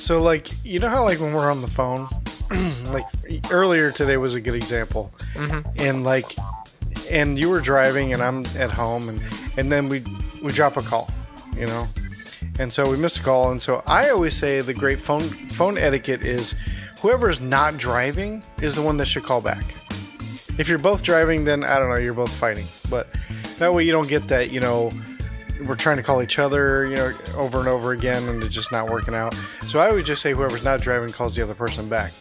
So, like, you know how, like, when we're on the phone, like, earlier today was a good example. Mm-hmm. And, like, and you were driving and I'm at home and then we drop a call, you know? And so we missed a call. And so I always say the great phone etiquette is whoever's not driving is the one that should call back. If you're both driving, then, I don't know, you're both fighting. But that way you don't get that, you know, we're trying to call each other, you know, over and over again and it's just not working out. So I would just say whoever's not driving calls the other person back.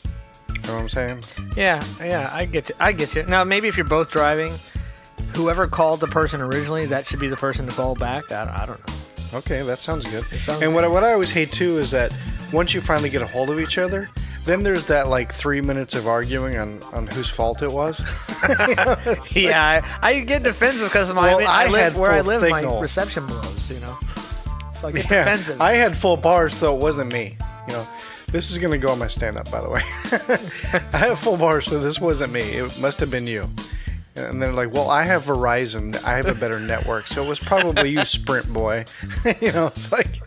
You know what I'm saying? Yeah, I get you. Now, maybe if you're both driving, whoever called the person originally, that should be the person to call back. I don't know. Okay, that sounds good. And what I always hate, too, is that once you finally get a hold of each other, then there's that, like, 3 minutes of arguing on whose fault it was. You know, yeah, I get defensive because of my... Well, I live where I live, signal. my reception blows, you know. So I get defensive. I had full bars, so it wasn't me. You know, this is going to go on my stand-up, by the way. I had full bars, so this wasn't me. It must have been you. And they're like, well, I have Verizon. I have a better network. So it was probably you, Sprint boy. You know, it's like...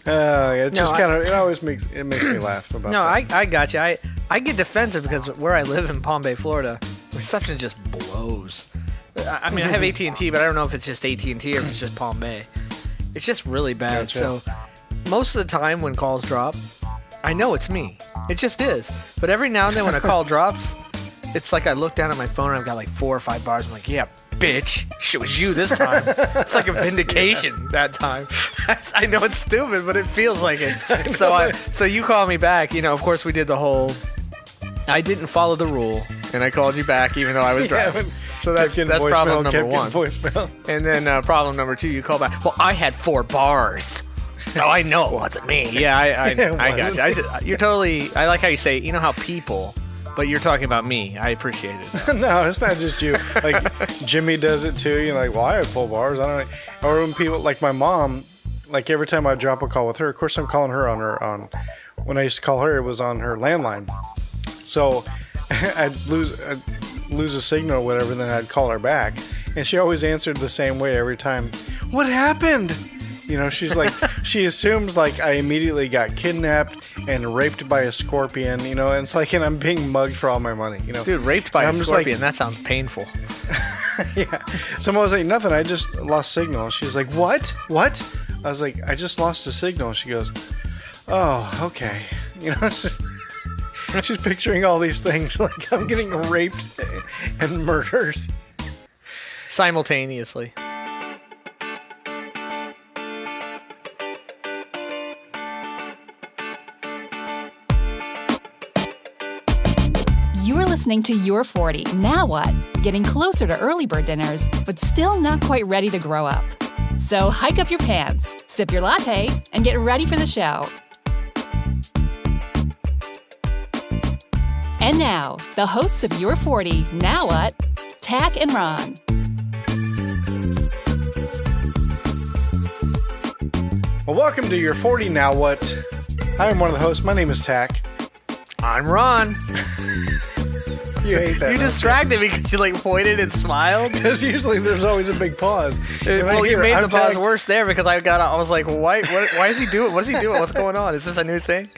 it always makes me laugh about that. No, I got you. I get defensive because where I live in Palm Bay, Florida, reception just blows. I mean, I have AT&T, but I don't know if it's just AT&T or if it's just Palm Bay. It's just really bad. Gotcha. So most of the time when calls drop, I know it's me. It just is. But every now and then when a call drops, it's like I look down at my phone and I've got like 4 or 5 bars. I'm like, yeah, bitch, it was you this time. It's like a vindication that time. I know it's stupid, but it feels like it. So you call me back. You know, of course we did the whole, I didn't follow the rule, and I called you back even though I was driving. So that's problem number 1. And then problem number 2, you call back. Well, I had 4 bars. So I know it wasn't me. Yeah, I got you. You're totally, I like how you say, you know how people... But you're talking about me. I appreciate it. No, it's not just you. Like, Jimmy does it too. You're like, well, I have full bars. I don't know. Or when people, like my mom, like every time I drop a call with her, of course I'm calling her on when I used to call her, it was on her landline. So I'd lose a signal or whatever, then I'd call her back. And she always answered the same way every time. What happened? You know, she's like, she assumes like I immediately got kidnapped and raped by a scorpion, you know, and it's like, and I'm being mugged for all my money, you know. Dude, raped by a scorpion, that sounds painful. Yeah. So I was like, nothing, I just lost signal. She's like, what? I was like, I just lost the signal. She goes, oh, okay. You know, she's picturing all these things, like I'm getting raped and murdered. Simultaneously. You're listening to Your 40. Now what? Getting closer to early bird dinners, but still not quite ready to grow up. So hike up your pants, sip your latte, and get ready for the show. And now, the hosts of Your 40. Now what? Tach and Ron. Well, welcome to Your 40. Now what? I am one of the hosts. My name is Tach. I'm Ron. You hate that. You distracted me because you like pointed and smiled. Because usually there's always a big pause. Well, you made the pause worse there because I was like, why is he doing? What is he doing? What's going on? Is this a new thing?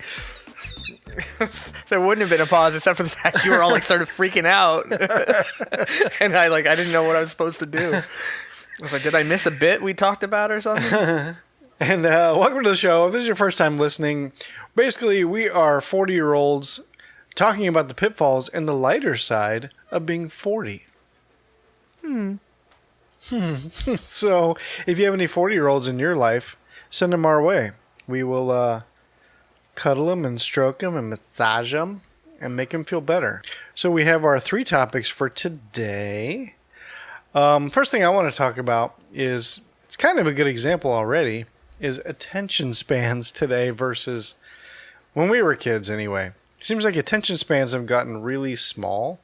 There wouldn't have been a pause except for the fact you were all like started freaking out, and I didn't know what I was supposed to do. I was like, did I miss a bit we talked about or something? And welcome to the show. If this is your first time listening, basically we are 40-year-olds talking about the pitfalls and the lighter side of being 40. So if you have any 40-year-olds in your life, send them our way. We will cuddle them and stroke them and massage them and make them feel better. So we have our 3 topics for today. First thing I want to talk about is, it's kind of a good example already, is attention spans today versus when we were kids anyway. It seems like attention spans have gotten really small.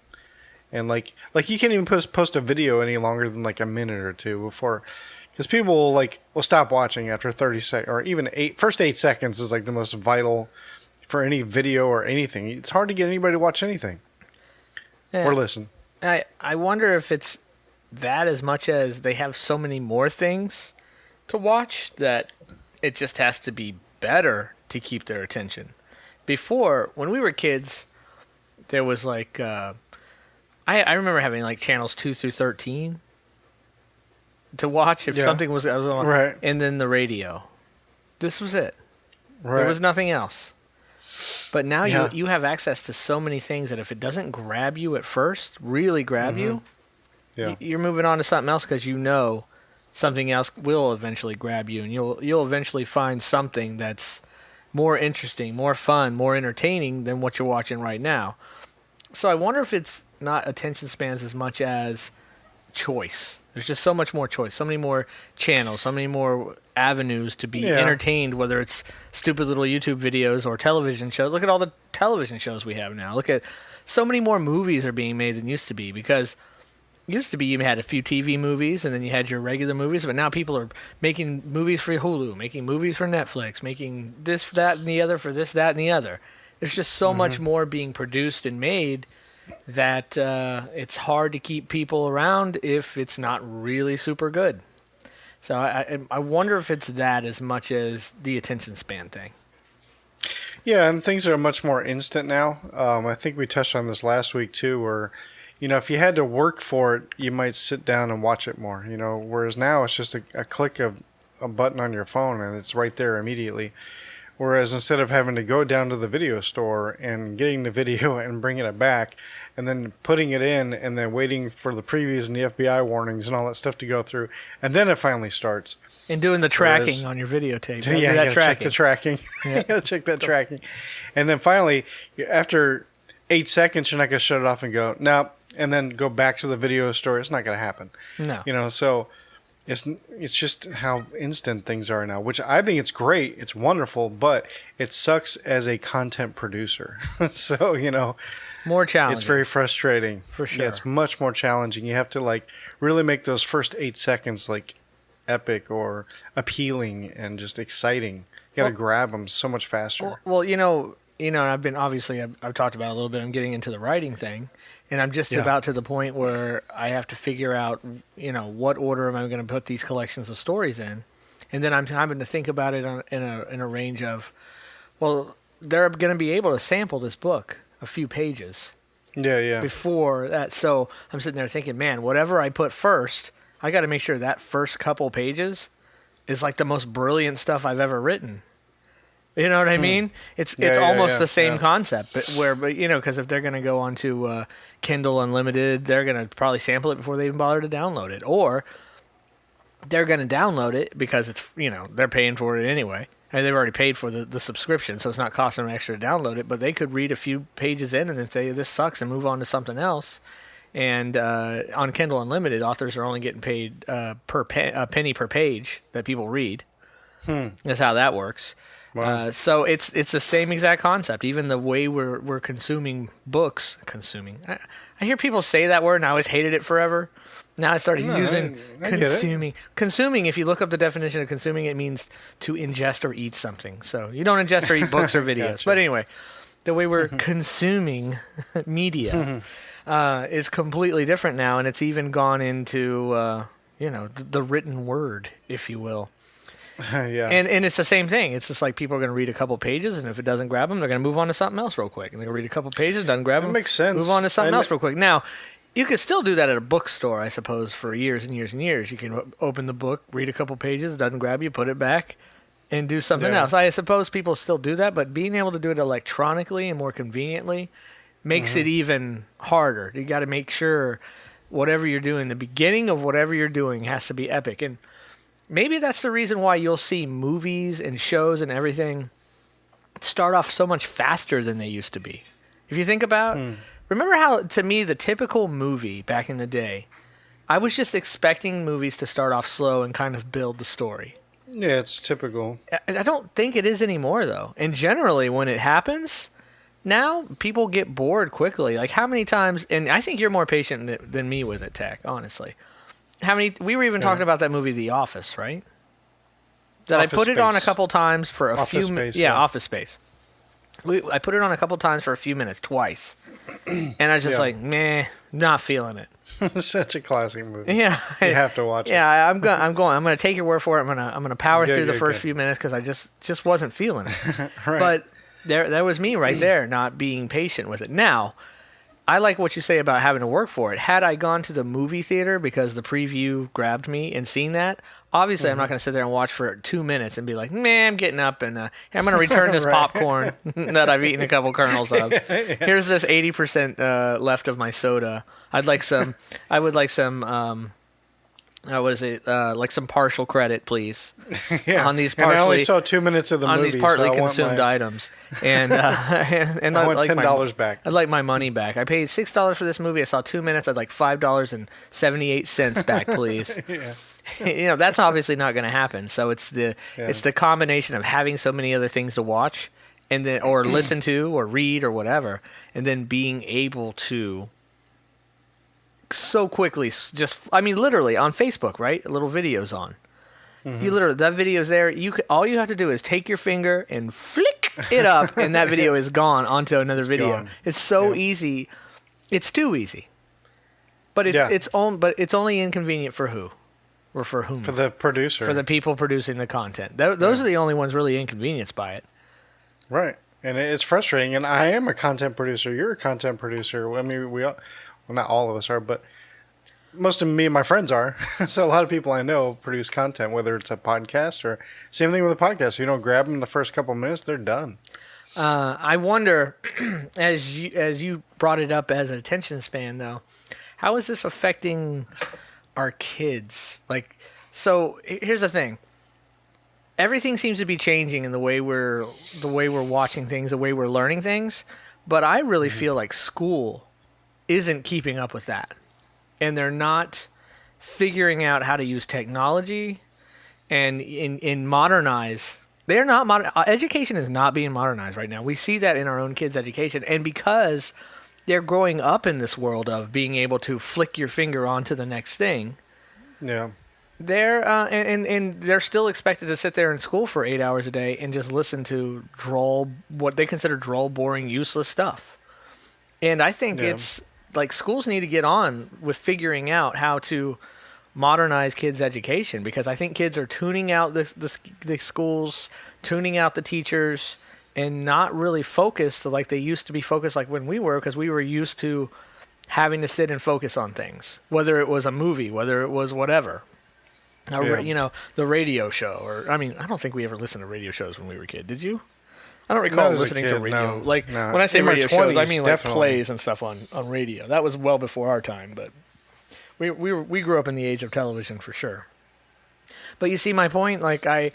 And like you can't even post a video any longer than like a minute or 2 before. Because people will stop watching after 30 seconds, or even first 8 seconds is like the most vital for any video or anything. It's hard to get anybody to watch anything or listen. I wonder if it's that as much as they have so many more things to watch that it just has to be better to keep their attention. Before, when we were kids, there was like I remember having like channels 2 through 13 to watch if something was on, right, and then the radio. This was it. right. There was nothing else. But now Yeah. you have access to so many things that if it doesn't grab you at first, really grab you, Yeah. you're moving on to something else because you know something else will eventually grab you, and you'll eventually find something that's more interesting, more fun, more entertaining than what you're watching right now. So I wonder if it's not attention spans as much as choice. There's just so much more choice, so many more channels, so many more avenues to be entertained, whether it's stupid little YouTube videos or television shows. Look at all the television shows we have now. Look at so many more movies are being made than used to be, because used to be you had a few TV movies and then you had your regular movies, but now people are making movies for Hulu, making movies for Netflix, making this, that, and the other for this, that, and the other. There's just so much more being produced and made that it's hard to keep people around if it's not really super good. So I wonder if it's that as much as the attention span thing. Yeah, and things are much more instant now. I think we touched on this last week too, where, you know, if you had to work for it, you might sit down and watch it more, you know, whereas now it's just a click of a button on your phone and it's right there immediately. Whereas instead of having to go down to the video store and getting the video and bringing it back and then putting it in and then waiting for the previews and the FBI warnings and all that stuff to go through, and then it finally starts. And doing the tracking on your videotape. Yeah, you gotta check the tracking. Yeah. You gotta check that tracking. And then finally, after 8 seconds, you're not gonna shut it off and go, no, and then go back to the video store. It's not gonna happen. No. You know, so it's just how instant things are now, which I think it's great. It's wonderful, but it sucks as a content producer. So, you know, more challenging. it's very frustrating. For sure. Yeah, it's much more challenging. You have to like really make those first 8 seconds like epic or appealing and just exciting. You got to grab them so much faster. Well, you know, I've been obviously I've talked about it a little bit. I'm getting into the writing thing, and I'm just about to the point where I have to figure out, you know, what order am I going to put these collections of stories in, and then I'm having to think about it in a range of, well, they're going to be able to sample this book a few pages. Yeah. Before that, so I'm sitting there thinking, man, whatever I put first, I got to make sure that first couple pages is like the most brilliant stuff I've ever written. You know what I mean? It's almost the same concept, but you know, because if they're going to go onto Kindle Unlimited, they're going to probably sample it before they even bother to download it, or they're going to download it because it's, you know, they're paying for it anyway, and they've already paid for the subscription, so it's not costing them extra to download it. But they could read a few pages in and then say this sucks and move on to something else. And on Kindle Unlimited, authors are only getting paid a penny per page that people read. That's how that works. Wow. So it's the same exact concept. Even the way we're consuming books. I hear people say that word, and I always hated it forever. Now I started using I get it. consuming. Consuming, if you look up the definition of consuming, it means to ingest or eat something. So you don't ingest or eat books or videos. Gotcha. But anyway, the way we're consuming media is completely different now, and it's even gone into the written word, if you will. Yeah. And it's the same thing. It's just like people are going to read a couple pages, and if it doesn't grab them, they're going to move on to something else real quick. And they're going to read a couple pages, doesn't grab them, makes sense. move on to something else real quick. Now, you could still do that at a bookstore, I suppose, for years and years and years. You can open the book, read a couple pages, it doesn't grab you, put it back, and do something else. I suppose people still do that, but being able to do it electronically and more conveniently makes it even harder. You got to make sure whatever you're doing, the beginning of whatever you're doing has to be epic. And maybe that's the reason why you'll see movies and shows and everything start off so much faster than they used to be. If you think about, remember how, to me, the typical movie back in the day, I was just expecting movies to start off slow and kind of build the story. Yeah, it's typical. I don't think it is anymore, though. And generally, when it happens, now people get bored quickly. Like, how many times, and I think you're more patient than me with it, Tach, honestly. We were even talking about that movie, The Office, right? That Office I put it on a Space. couple times for a Office few Space, minutes. yeah. Office Space. I put it on a couple times for a few minutes, twice. And I was just like, meh, not feeling it. Such a classic movie. Yeah. You have to watch it. Yeah, I'm going to take your word for it. I'm going to power through the first few minutes because I just wasn't feeling it. Right. But there was me right there not being patient with it. Now, I like what you say about having to work for it. Had I gone to the movie theater because the preview grabbed me and seen that, obviously I'm not going to sit there and watch for 2 minutes and be like, man, I'm getting up and I'm going to return this popcorn that I've eaten a couple kernels of. Here's this 80% left of my soda. I would like some like some partial credit, please. On these partially. And I only saw 2 minutes of the movie. On these partly so consumed items, and I want $10 back. I'd like my money back. I paid $6 for this movie. I saw 2 minutes. I'd like $5.78 back, please. That's obviously not going to happen. So it's the combination of having so many other things to watch, and then or listen to or read or whatever, and then being able to. So quickly, literally on Facebook, right? A little video's on. You literally, that video's there. All you have to do is take your finger and flick it up, and that video is gone onto another video. Gone. It's so easy. It's too easy. But it's only inconvenient for who, or for whom? For the producer. For the people producing the content. Those are the only ones really inconvenienced by it. Right, and it's frustrating. And I am a content producer. You're a content producer. I mean, well, not all of us are, but most of me and my friends are. So a lot of people I know produce content, whether it's a podcast or same thing with a podcast. You don't grab them the first couple of minutes, they're done. I wonder, as you brought it up as an attention span, though, how is this affecting our kids? Like, so here's the thing. Everything seems to be changing in the way we're watching things, the way we're learning things, but I really feel like school isn't keeping up with that, and they're not figuring out how to use technology and in modernize. They're not modern. Education is not being modernized right now. We see that in our own kids' education, and because they're growing up in this world of being able to flick your finger onto the next thing. Yeah. They're and they're still expected to sit there in school for 8 hours a day and just listen to what they consider droll, boring, useless stuff. And I think it's like schools need to get on with figuring out how to modernize kids' education, because I think kids are tuning out the schools, tuning out the teachers, and not really focused like they used to be focused like when we were, because we were used to having to sit and focus on things, whether it was a movie, whether it was whatever. The radio show, or I don't think we ever listened to radio shows when we were a kid. Did you? I don't recall listening to radio. No. When I say in my radio shows, 20s, I mean like definitely. plays and stuff on radio. That was well before our time, but we grew up in the age of television for sure. But you see my point? Like I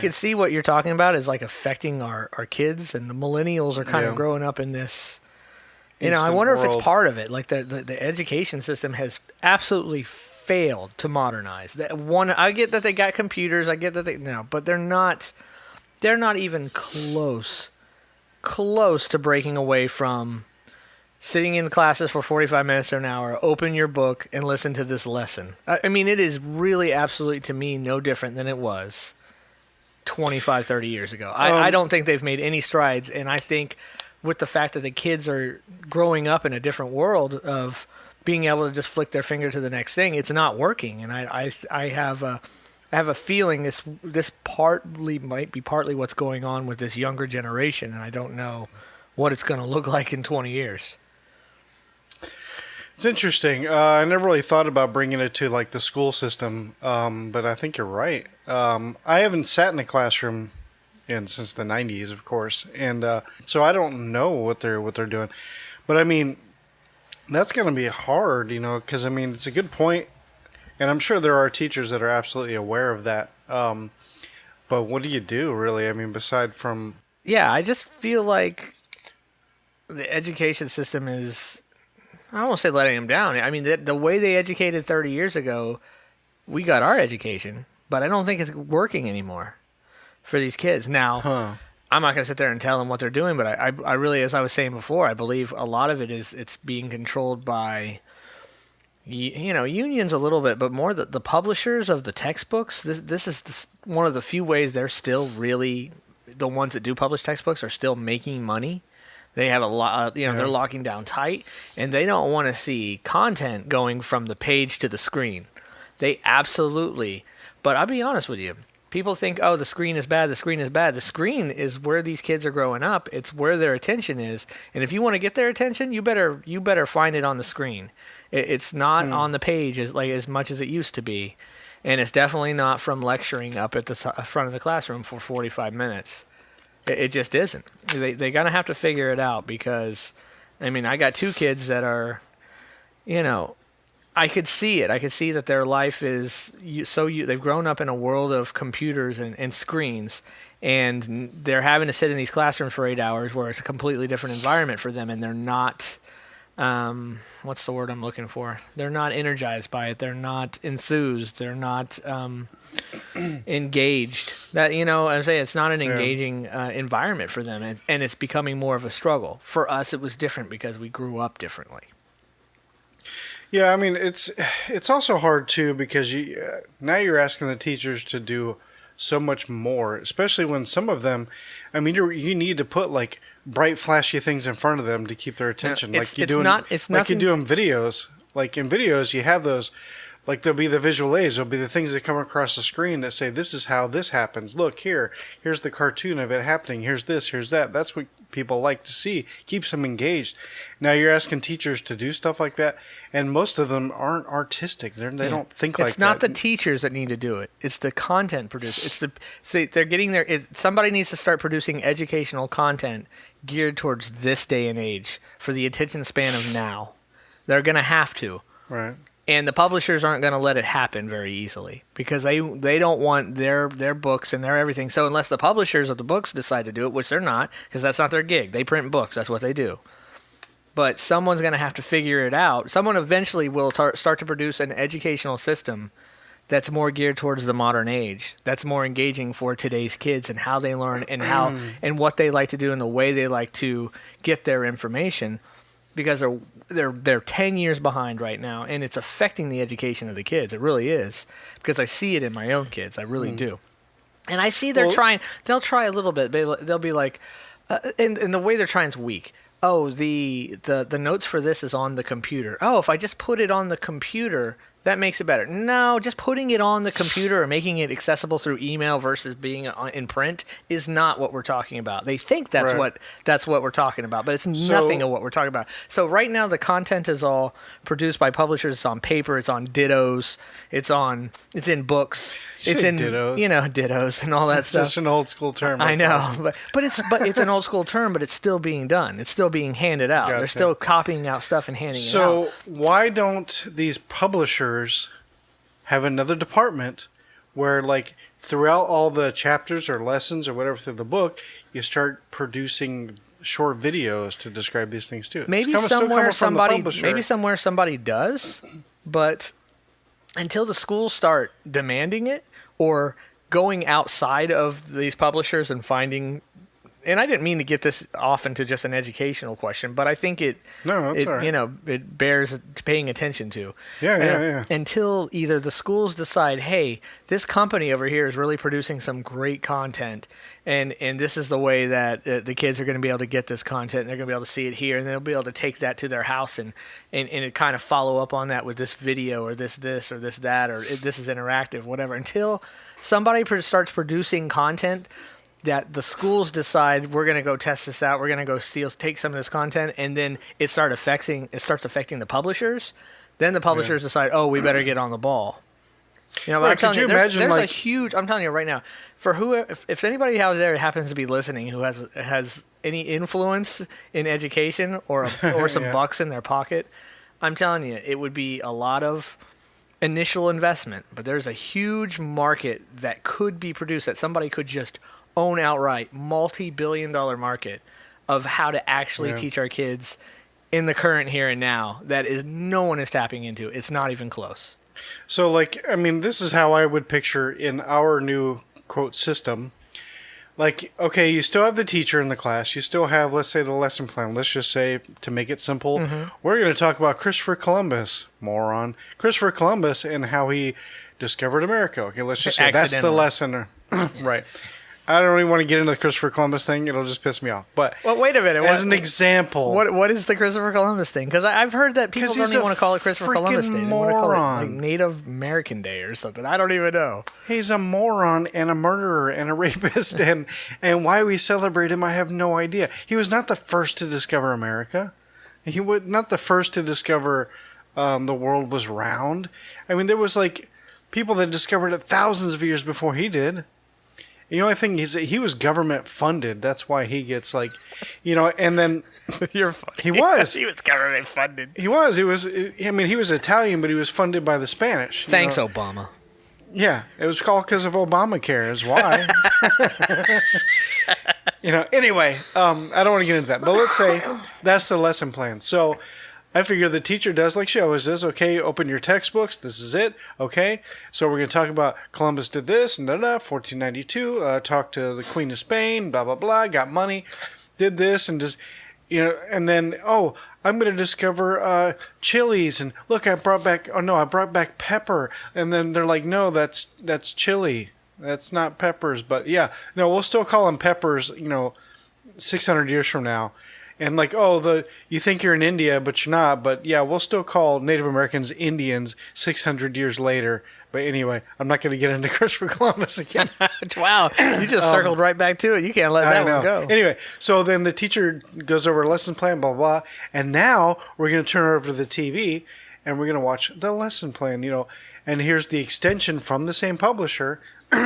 could see what you're talking about is like affecting our kids, and the millennials are kind of growing up in this. I wonder if it's part of it. Like the education system has absolutely failed to modernize. I get that they got computers. I get that but they're not even close to breaking away from sitting in classes for 45 minutes or an hour, open your book and listen to this lesson. I mean, it is really absolutely, to me, no different than it was 25, 30 years ago. I don't think they've made any strides, and I think with the fact that the kids are growing up in a different world of being able to just flick their finger to the next thing, it's not working. And I have a feeling this might be partly what's going on with this younger generation, and I don't know what it's going to look like in 20 years. It's interesting. I never really thought about bringing it to like the school system, but I think you're right. I haven't sat in a classroom since the 90s, of course, and so I don't know what they're doing. But I mean, that's going to be hard, because I mean, it's a good point. And I'm sure there are teachers that are absolutely aware of that. But what do you do, really? I mean, beside from... Yeah, I just feel like the education system is... I won't say letting them down. I mean, the way they educated 30 years ago, we got our education, but I don't think it's working anymore for these kids. Now, I'm not going to sit there and tell them what they're doing, but I really, as I was saying before, I believe a lot of it is it's being controlled by... unions a little bit, but more the publishers of the textbooks. This is one of the few ways they're still really the ones that do publish textbooks are still making money. They have a lot, they're locking down tight, and they don't want to see content going from the page to the screen. They absolutely, but I'll be honest with you. People think, oh, the screen is bad, the screen is bad. The screen is where these kids are growing up. It's where their attention is. And if you want to get their attention, you better find it on the screen. It's not on the page as much as it used to be. And it's definitely not from lecturing up at the front of the classroom for 45 minutes. It just isn't. They're going to have to figure it out because, I mean, I got 2 kids that are, I could see it. I could see that their life is they've grown up in a world of computers and screens, and they're having to sit in these classrooms for 8 hours where it's a completely different environment for them, and they're not, what's the word I'm looking for? They're not energized by it. They're not enthused. They're not engaged. That, I'm saying it's not an engaging environment for them, and it's becoming more of a struggle. For us, it was different because we grew up differently. Yeah, I mean, it's also hard, too, because now you're asking the teachers to do so much more, especially when some of them, I mean, you need to put, like, bright, flashy things in front of them to keep their attention. You do in videos. Like, in videos, you have those, like, there'll be the visual aids. There'll be the things that come across the screen that say, this is how this happens. Look, here's the cartoon of it happening. Here's this, here's that. That's what people like to see. Keeps them engaged. Now you're asking teachers to do stuff like that, and most of them aren't artistic. They don't think like that. It's not the teachers that need to do it. It's the content producers. They're getting there. Somebody needs to start producing educational content geared towards this day and age for the attention span of now. They're going to have to. Right. And the publishers aren't going to let it happen very easily because they don't want their books and their everything. So unless the publishers of the books decide to do it, which they're not, because that's not their gig. They print books. That's what they do. But someone's going to have to figure it out. Someone eventually will start to produce an educational system that's more geared towards the modern age, that's more engaging for today's kids and how they learn and how and what they like to do and the way they like to get their information, because they're 10 years behind right now, and it's affecting the education of the kids. It really is, because I see it in my own kids. I really do. And I see they'll try a little bit. They'll be like, and the way they're trying is weak. Oh, the notes for this is on the computer. Oh, if I just put it on the computer, that makes it better. No, just putting it on the computer or making it accessible through email versus being in print is not what we're talking about. They think that's what we're talking about, but it's nothing of what we're talking about. So right now the content is all produced by publishers. It's on paper. It's on dittos. It's in books. It's in dittos. Dittos and all that stuff. Such an old school term. I know, but it's an old school term, but it's still being done. It's still being handed out. Gotcha. They're still copying out stuff and handing it out. So why don't these publishers have another department where, like, throughout all the chapters or lessons or whatever through the book, you start producing short videos to describe these things too? Maybe somewhere somebody does, but until the schools start demanding it or going outside of these publishers and finding. And I didn't mean to get this off into just an educational question, but I think it bears paying attention to. Yeah. Until either the schools decide, hey, this company over here is really producing some great content, and this is the way that the kids are going to be able to get this content, and they're going to be able to see it here, and they'll be able to take that to their house and kind of follow up on that with this video or this or this that, or this is interactive, whatever. Until somebody starts producing content that the schools decide, we're going to go test this out, we're going to go take some of this content, and then it starts affecting the publishers. Then the publishers decide, oh, we better get on the ball. I'm telling you, there's a huge. I'm telling you right now, if anybody out there happens to be listening who has any influence in education or some bucks in their pocket, I'm telling you, it would be a lot of initial investment, but there's a huge market that could be produced that somebody could just own outright, multi-billion-dollar market of how to actually teach our kids in the current here and now that no one is tapping into. It's not even close. So, this is how I would picture in our new, quote, system. Like, okay, you still have the teacher in the class. You still have, let's say, the lesson plan. Let's just say, to make it simple, we're going to talk about Christopher Columbus, moron. Christopher Columbus and how he discovered America. Okay, let's just say that's the lesson. Right. I don't even want to get into the Christopher Columbus thing. It'll just piss me off. But Well, wait a minute. as an example, What is the Christopher Columbus thing? Because I've heard that people don't even want to call it Christopher Columbus Day. They want to call it like Native American Day or something. I don't even know. he's a moron and a murderer and a rapist, and why we celebrate him, I have no idea. He was not the first to discover America. He was not the first to discover the world was round. I mean, there was like people that discovered it thousands of years before he did. The only thing is that he was government funded. That's why he gets like, and then You're funny. he was. He was government funded. He was. He was. I mean, he was Italian, but he was funded by the Spanish. Thanks, Obama. Yeah, it was called because of Obamacare. Is why. Anyway, I don't want to get into that, but let's say that's the lesson plan. So I figure the teacher does like she always does. Okay, open your textbooks. This is it. Okay, so we're going to talk about Columbus did this and 1492. Talked to the Queen of Spain. Blah blah blah. Got money. Did this and just and then I'm going to discover chilies and look, I brought back pepper. And then they're like, no, that's chili. That's not peppers. But yeah, no, we'll still call them peppers. 600 years from now. And like, you think you're in India, but you're not. But yeah, we'll still call Native Americans Indians 600 years later. But anyway, I'm not going to get into Christopher Columbus again. Wow, you just circled right back to it. You can't let that one go. Anyway, so then the teacher goes over a lesson plan, blah, blah, and now we're going to turn it over to the TV, and we're going to watch the lesson plan, and here's the extension from the same publisher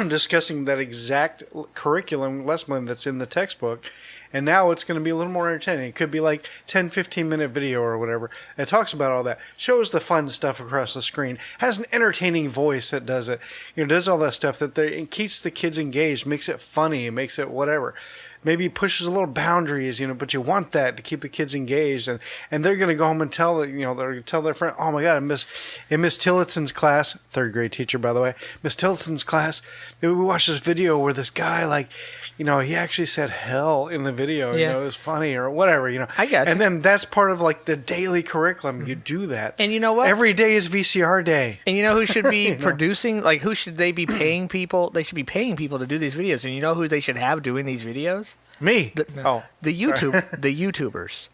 discussing that exact curriculum lesson plan that's in the textbook. And now it's going to be a little more entertaining. It could be like 10, 15-minute video or whatever. It talks about all that. Shows the fun stuff across the screen. Has an entertaining voice that does it. Does all that stuff it keeps the kids engaged. Makes it funny. Makes it whatever. Maybe pushes a little boundaries, but you want that to keep the kids engaged. And they're going to go home and tell, they're going to tell their friend, oh my God, in Miss Tillotson's class, third grade teacher, by the way, Miss Tillotson's class, we watched this video where this guy, he actually said hell in the video. Yeah. It was funny or whatever. I got you. And then that's part of the daily curriculum. You do that. And you know what? Every day is VCR day. And you know who should be producing? Who should they be paying people? They should be paying people to do these videos. And you know who they should have doing these videos? Me. The YouTubers.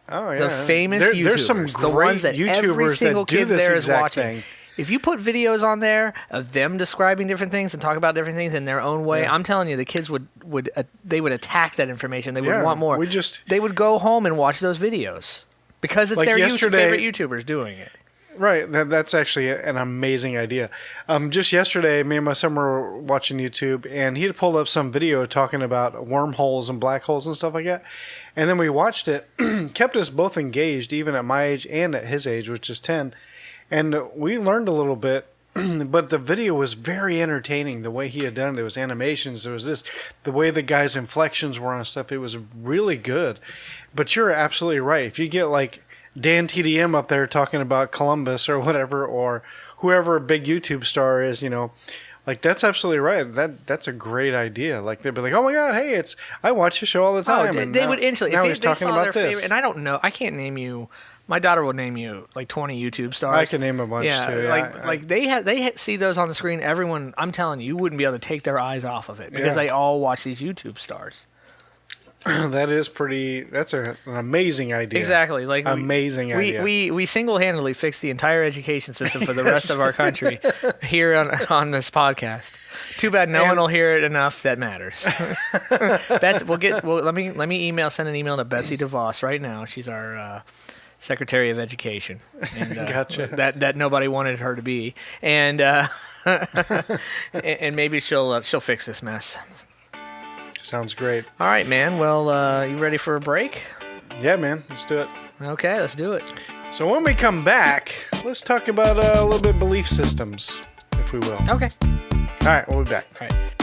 Oh yeah. The famous YouTubers. There's some the great ones that every YouTubers single that do kid this there is exact watching. thing. If you put videos on there of them describing different things and talk about different things in their own way, I'm telling you, the kids would attack that information. They would want more. They would go home and watch those videos because it's their favorite YouTubers doing it. Right, that's actually an amazing idea. Just yesterday, me and my son were watching YouTube, and he had pulled up some video talking about wormholes and black holes and stuff like that. And then we watched it, kept us both engaged, even at my age and at his age, which is 10. And we learned a little bit, but the video was very entertaining. The way he had done it, there was animations, there was this, the way the guy's inflections were on stuff. It was really good. But you're absolutely right. If you get Dan TDM up there talking about Columbus or whatever, or whoever a big YouTube star is, that's absolutely right. That's a great idea. They'd be like, oh my God, hey, I watch the show all the time. They would instantly. Now If he's they talking saw about their this. favorite, and I don't know, I can't name you. My daughter will name you 20 YouTube stars. I can name a bunch too. Yeah. They see those on the screen. Everyone, I'm telling you wouldn't be able to take their eyes off of it because they all watch these YouTube stars. That's an amazing idea. Exactly. Amazing idea. We single-handedly fixed the entire education system for the rest of our country here on this podcast. Too bad no one will hear it enough that matters. Let me send an email to Betsy DeVos right now. She's our Secretary of Education. And, gotcha. That nobody wanted her to be. And and maybe she'll fix this mess. Sounds great. All right, man. Well, you ready for a break? Yeah, man. Let's do it. Okay, let's do it. So when we come back, let's talk about a little bit belief systems, if we will. Okay. All right, we'll be back. All right.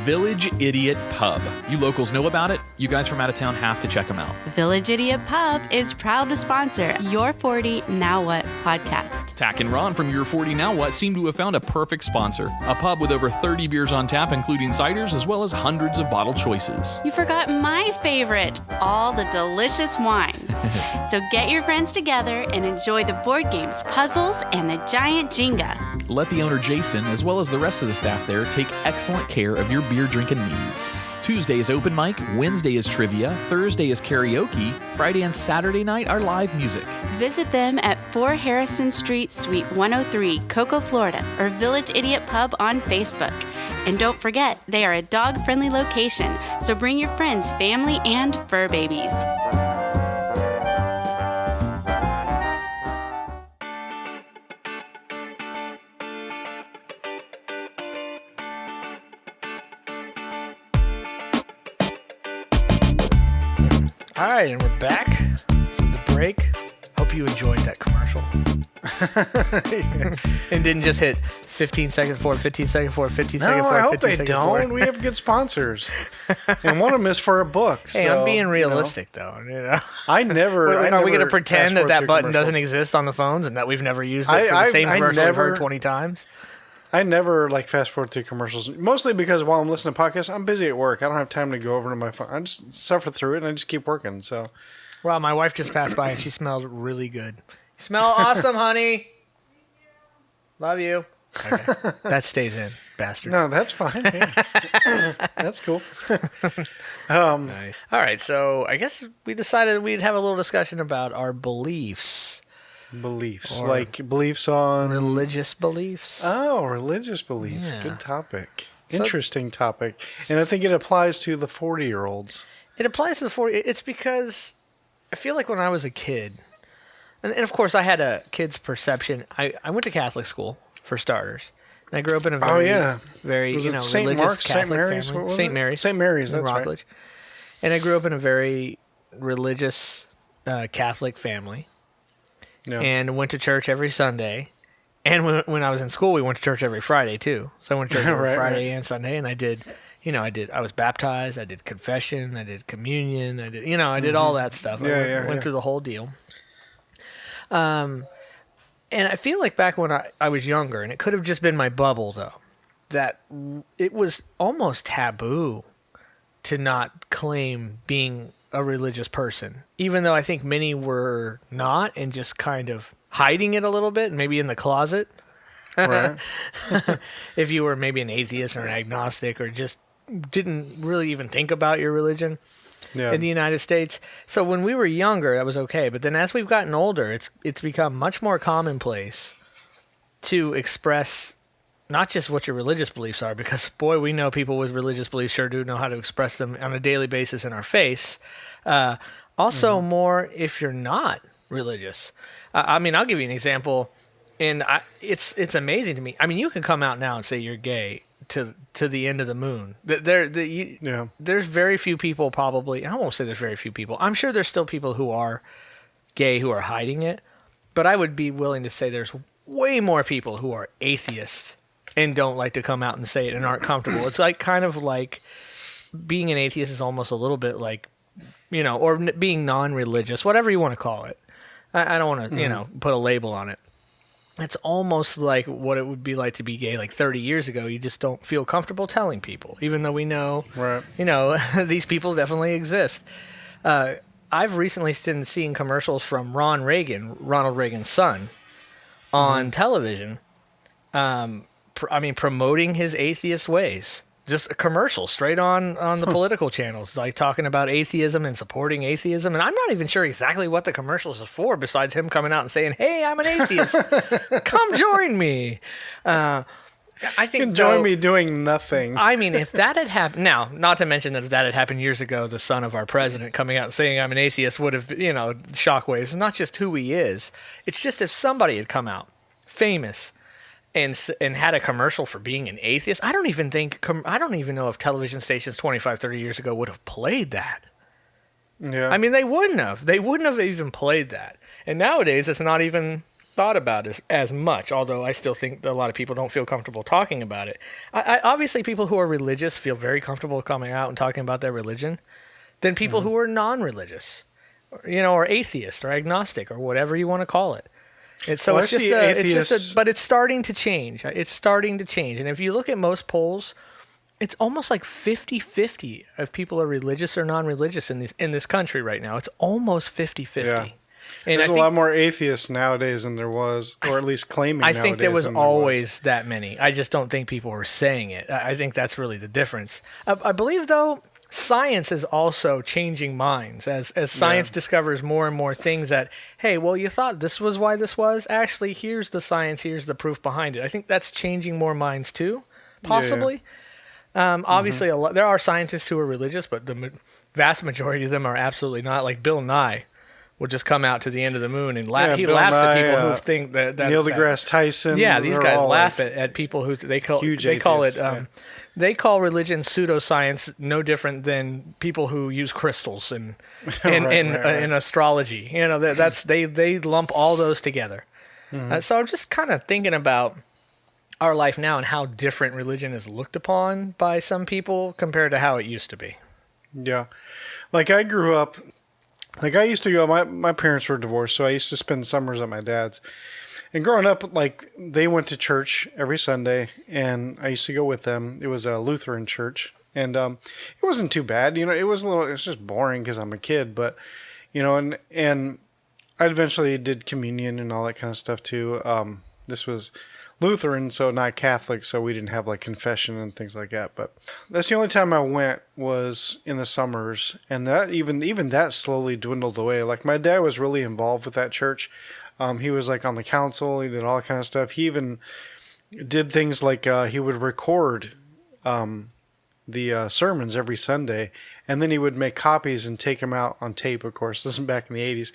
Village Idiot Pub. You locals know about it. You guys from out of town have to check them out. Village Idiot Pub is proud to sponsor Your 40 Now What podcast. Tach and Ron from Your 40 Now What seem to have found a perfect sponsor. A pub with over 30 beers on tap, including ciders, as well as hundreds of bottle choices. You forgot my favorite, all the delicious wine. So get your friends together and enjoy the board games, puzzles, and the giant Jenga. Let the owner Jason, as well as the rest of the staff there, take excellent care of your beer drinking needs. Tuesday is open mic, Wednesday is trivia, Thursday is karaoke, Friday and Saturday night are live music. Visit them at 4 Harrison Street, Suite 103, Cocoa, Florida, or Village Idiot Pub on Facebook. And don't forget, they are a dog-friendly location, so bring your friends, family, and fur babies. All right, and we're back from the break. Hope you enjoyed that commercial. And didn't just hit 15 seconds for 15 seconds for 15 seconds for No, I hope 15 they seconds for. don't. We have good sponsors. And one of them is for a book. Hey, so, I'm being realistic, though. You know? I never. Are we going to never pretend fast that forward that through button doesn't commercials. exist on the phones and that we've never used it for the same commercial we've heard 20 times? I never fast forward through commercials. Mostly because while I'm listening to podcasts, I'm busy at work. I don't have time to go over to my phone. I just suffer through it and I just keep working. So, Well, my wife just passed by and she smells really good. You smell awesome, honey. Love you. Okay. That stays in, bastard. no, that's fine. Yeah. That's cool. Nice. All right, so I guess we decided we'd have a little discussion about our beliefs. Beliefs. Or Like beliefs on. Religious beliefs. Oh, religious beliefs. Yeah. Good topic. So- Interesting topic. And I think it applies to the 40-year-olds. It applies to the 40. It's because I feel like when I was a kid, and of course I had a kid's perception. I went to Catholic school, for starters. And I grew up in a very, Was you it know, St. religious Mark's, Catholic St. Mary's? family. What was St. it? Mary's. St. Mary's, in that's right. Rockledge. And I grew up in a very religious Catholic family. Yeah. And went to church every Sunday. And when I was in school, we went to church every Friday too. So I went to church every Friday and Sunday, and I was baptized, I did confession, I did communion, I did all that stuff. I went through the whole deal. And I feel like back when I was younger, and it could have just been my bubble though, that it was almost taboo to not claim being a religious person, even though I think many were not and just kind of hiding it a little bit, maybe in the closet. Right. If you were maybe an atheist or an agnostic or just didn't really even think about your religion in the United States. So when we were younger, that was okay. But then as we've gotten older, it's become much more commonplace to express not just what your religious beliefs are, because, boy, we know people with religious beliefs sure do know how to express them on a daily basis in our face. Also, more if you're not religious. I mean, I'll give you an example, and it's amazing to me. I mean, you can come out now and say you're gay to the end of the moon. There's very few people probably. I won't say there's very few people. I'm sure there's still people who are gay who are hiding it, but I would be willing to say there's way more people who are atheists and don't like to come out and say it and aren't comfortable. It's like kind of like being an atheist is almost a little bit like, or being non-religious, whatever you want to call it. I don't want to, put a label on it. It's almost like what it would be like to be gay like 30 years ago. You just don't feel comfortable telling people, even though we know, these people definitely exist. I've recently been seeing commercials from Ronald Reagan's son, on television, promoting his atheist ways. Just a commercial straight on the political channels, like talking about atheism and supporting atheism. And I'm not even sure exactly what the commercials are for, besides him coming out and saying, "Hey, I'm an atheist. Come join me." I think join me doing nothing. I mean, if that had happened, now, not to mention that if that had happened years ago, the son of our president coming out and saying I'm an atheist would have, shockwaves. Not just who he is. It's just if somebody had come out, famous, and had a commercial for being an atheist, I don't even know if television stations 25, 30 years ago would have played that. Yeah. I mean, they wouldn't have. They wouldn't have even played that. And nowadays, it's not even thought about as much, although I still think that a lot of people don't feel comfortable talking about it. Obviously, people who are religious feel very comfortable coming out and talking about their religion than people who are non-religious, or atheist or agnostic or whatever you want to call it. But it's starting to change. It's starting to change. And if you look at most polls, it's almost like 50-50 if people are religious or non-religious in this country right now. It's almost 50-50. Yeah. And There's a lot more atheists nowadays than there was, or at least claiming I think there was always that many. I just don't think people were saying it. I think that's really the difference. I believe, though, science is also changing minds as science discovers more and more things that, hey, well, you thought this was why this was. Actually, here's the science. Here's the proof behind it. I think that's changing more minds, too, possibly. Obviously, there are scientists who are religious, but the vast majority of them are absolutely not. Like Bill Nye will just come out to the end of the moon and he laughs at people who think that Neil deGrasse Tyson. Yeah, these guys laugh at people who they call religion pseudoscience, no different than people who use crystals and in astrology. They lump all those together. So I'm just kind of thinking about our life now and how different religion is looked upon by some people compared to how it used to be. Yeah, like I grew up. Like I used to go, my parents were divorced, so I used to spend summers at my dad's. And growing up, like they went to church every Sunday, and I used to go with them. It was a Lutheran church, and it wasn't too bad. It was just boring because I'm a kid, but and I eventually did communion and all that kind of stuff too. This was Lutheran, so not Catholic, so we didn't have like confession and things like that. But that's the only time I went was in the summers, and that even that slowly dwindled away. Like my dad was really involved with that church. He was like on the council. He did all that kind of stuff. He even did things like he would record the sermons every Sunday, and then he would make copies and take them out on tape, of course. This is back in the 80s.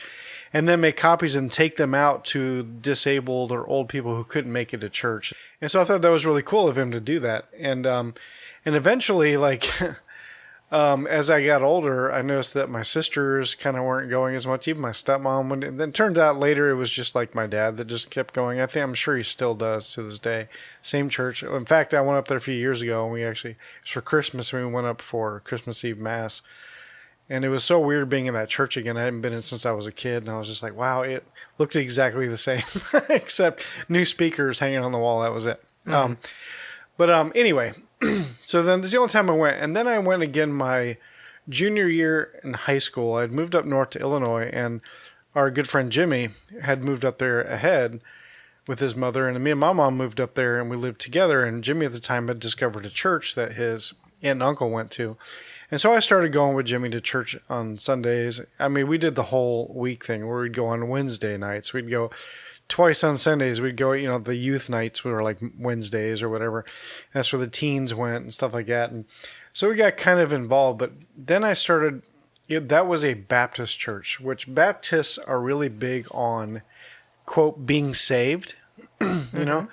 And then make copies and take them out to disabled or old people who couldn't make it to church. And so I thought that was really cool of him to do that. And eventually, like, as I got older, I noticed that my sisters kind of weren't going as much, even my stepmom. And then it turned out later it was just like my dad that just kept going. I'm sure he still does to this day. Same church. In fact, I went up there a few years ago, and it was for Christmas, and we went up for Christmas Eve Mass. And it was so weird being in that church again. I hadn't been in since I was a kid, and I was just like, wow, it looked exactly the same, except new speakers hanging on the wall. That was it. Anyway, so then this is the only time I went. And then I went again my junior year in high school. I'd moved up north to Illinois, and our good friend Jimmy had moved up there ahead with his mother. And me and my mom moved up there, and we lived together. And Jimmy at the time had discovered a church that his aunt and uncle went to. And so I started going with Jimmy to church on Sundays. I mean, we did the whole week thing where we'd go on Wednesday nights. We'd go twice on Sundays. We'd go, the youth nights were like Wednesdays or whatever. And that's where the teens went and stuff like that. And so we got kind of involved. But then I started, that was a Baptist church, which Baptists are really big on, quote, being saved, And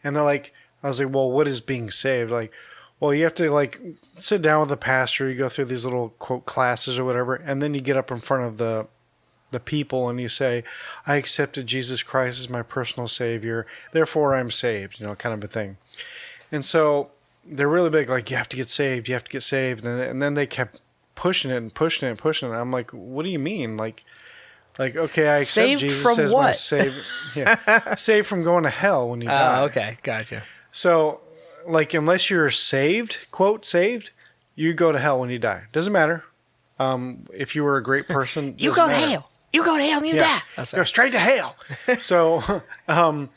they're like, I was like, well, what is being saved? Like, well, you have to like sit down with the pastor. You go through these little quote classes or whatever, and then you get up in front of the people and you say, "I accepted Jesus Christ as my personal Savior, therefore I'm saved." Kind of a thing. And so they're really big, like you have to get saved, you have to get saved, and then they kept pushing it and pushing it and pushing it. I'm like, what do you mean, like okay, I accept saved Jesus as what? my Savior, saved from going to hell when you die. Oh, okay, gotcha. So. Like, unless you're saved, quote, saved, you go to hell when you die. Doesn't matter. If you were a great person, you go to hell. You go to hell and you die. Go straight to hell. So, and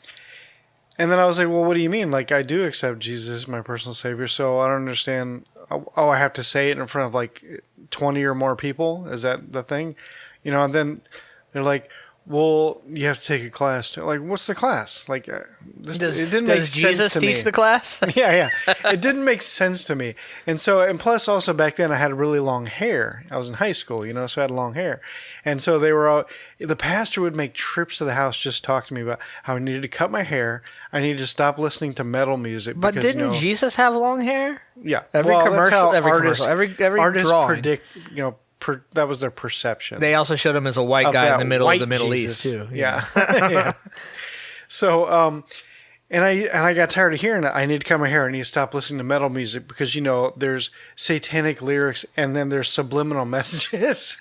then I was like, well, what do you mean? Like, I do accept Jesus as my personal Savior, so I don't understand. Oh, I have to say it in front of like 20 or more people? Is that the thing? And then they're like, well, you have to take a class. Like, what's the class? Like, it didn't make sense to me. Does Jesus teach the class? Yeah. It didn't make sense to me. And plus also back then I had really long hair. I was in high school, so I had long hair. And so the pastor would make trips to the house just to talk to me about how I needed to cut my hair. I needed to stop listening to metal music. But didn't Jesus have long hair? Yeah. Every commercial, every artists drawing. predict, that was their perception. They also showed him as a white guy in the middle of the Middle East too. Yeah. So, and I got tired of hearing it. I need to cut my hair. I need to stop listening to metal music because, you know, there's satanic lyrics and then there's subliminal messages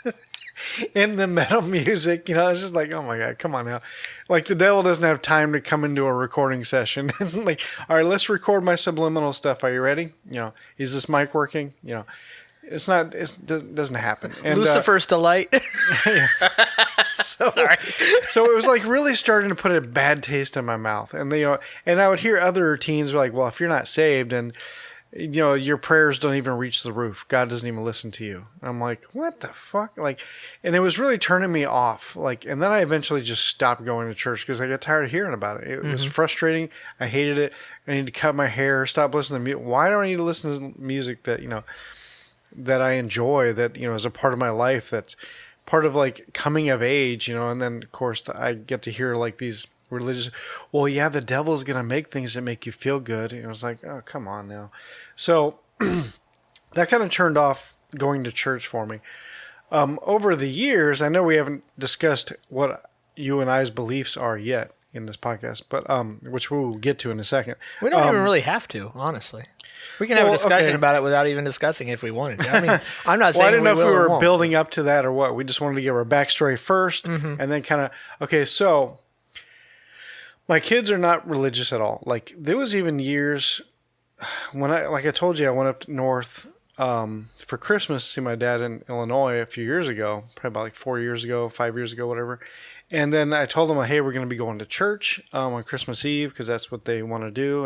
in the metal music. You know, it's just like, oh my God, come on now. Like, the devil doesn't have time to come into a recording session. Like, all right, let's record my subliminal stuff. Are you ready? You know, is this mic working? You know, it's not, it doesn't happen. And, Lucifer's Delight. so it was like really starting to put a bad taste in my mouth. And, you know, and I would hear other teens be like, well, if you're not saved and, you know, your prayers don't even reach the roof, God doesn't even listen to you. I'm like, what the fuck? Like, and it was really turning me off. Like, and then I eventually just stopped going to church because I got tired of hearing about it. It was frustrating. I hated it. I need to cut my hair, stop listening to music. Why do I need to listen to music that, you know, that I enjoy, that, you know, is a part of my life, that's part of like coming of age, you know? And then of course I get to hear like these religious, well, yeah, the devil's going to make things that make you feel good. And it was like, oh, come on now. So that kind of turned off going to church for me. Over the years, I know we haven't discussed what you and I's beliefs are yet in this podcast, but which we'll get to in a second. We don't even really have to, honestly. We can have a discussion about it without even discussing it if we wanted to. I mean, I'm not saying well, I didn't know if we were won't. building up to that or what. We just wanted to give our backstory first, and then kind of, okay, so my kids are not religious at all. Like, there was even years when like I told you, I went up north for Christmas to see my dad in Illinois a few years ago, probably about like 4 years ago, 5 years ago, whatever. And then I told them, hey, we're going to be going to church on Christmas Eve because that's what they want to do.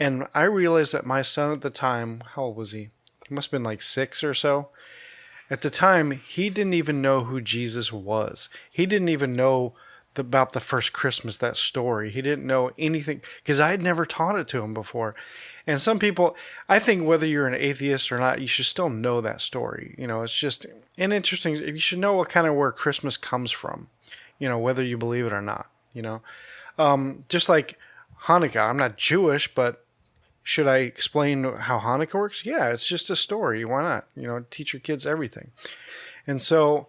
And I realized that my son at the time, how old was he? He must have been like 6 or so. At the time, he didn't even know who Jesus was. He didn't even know about the first Christmas, that story. He didn't know anything because I had never taught it to him before. And some people, I think whether you're an atheist or not, you should still know that story. You know, it's just an interesting, you should know what kind of where Christmas comes from, you know, whether you believe it or not, you know. Just like Hanukkah, I'm not Jewish, but should I explain how Hanukkah works? Yeah, it's just a story. Why not? You know, teach your kids everything. And so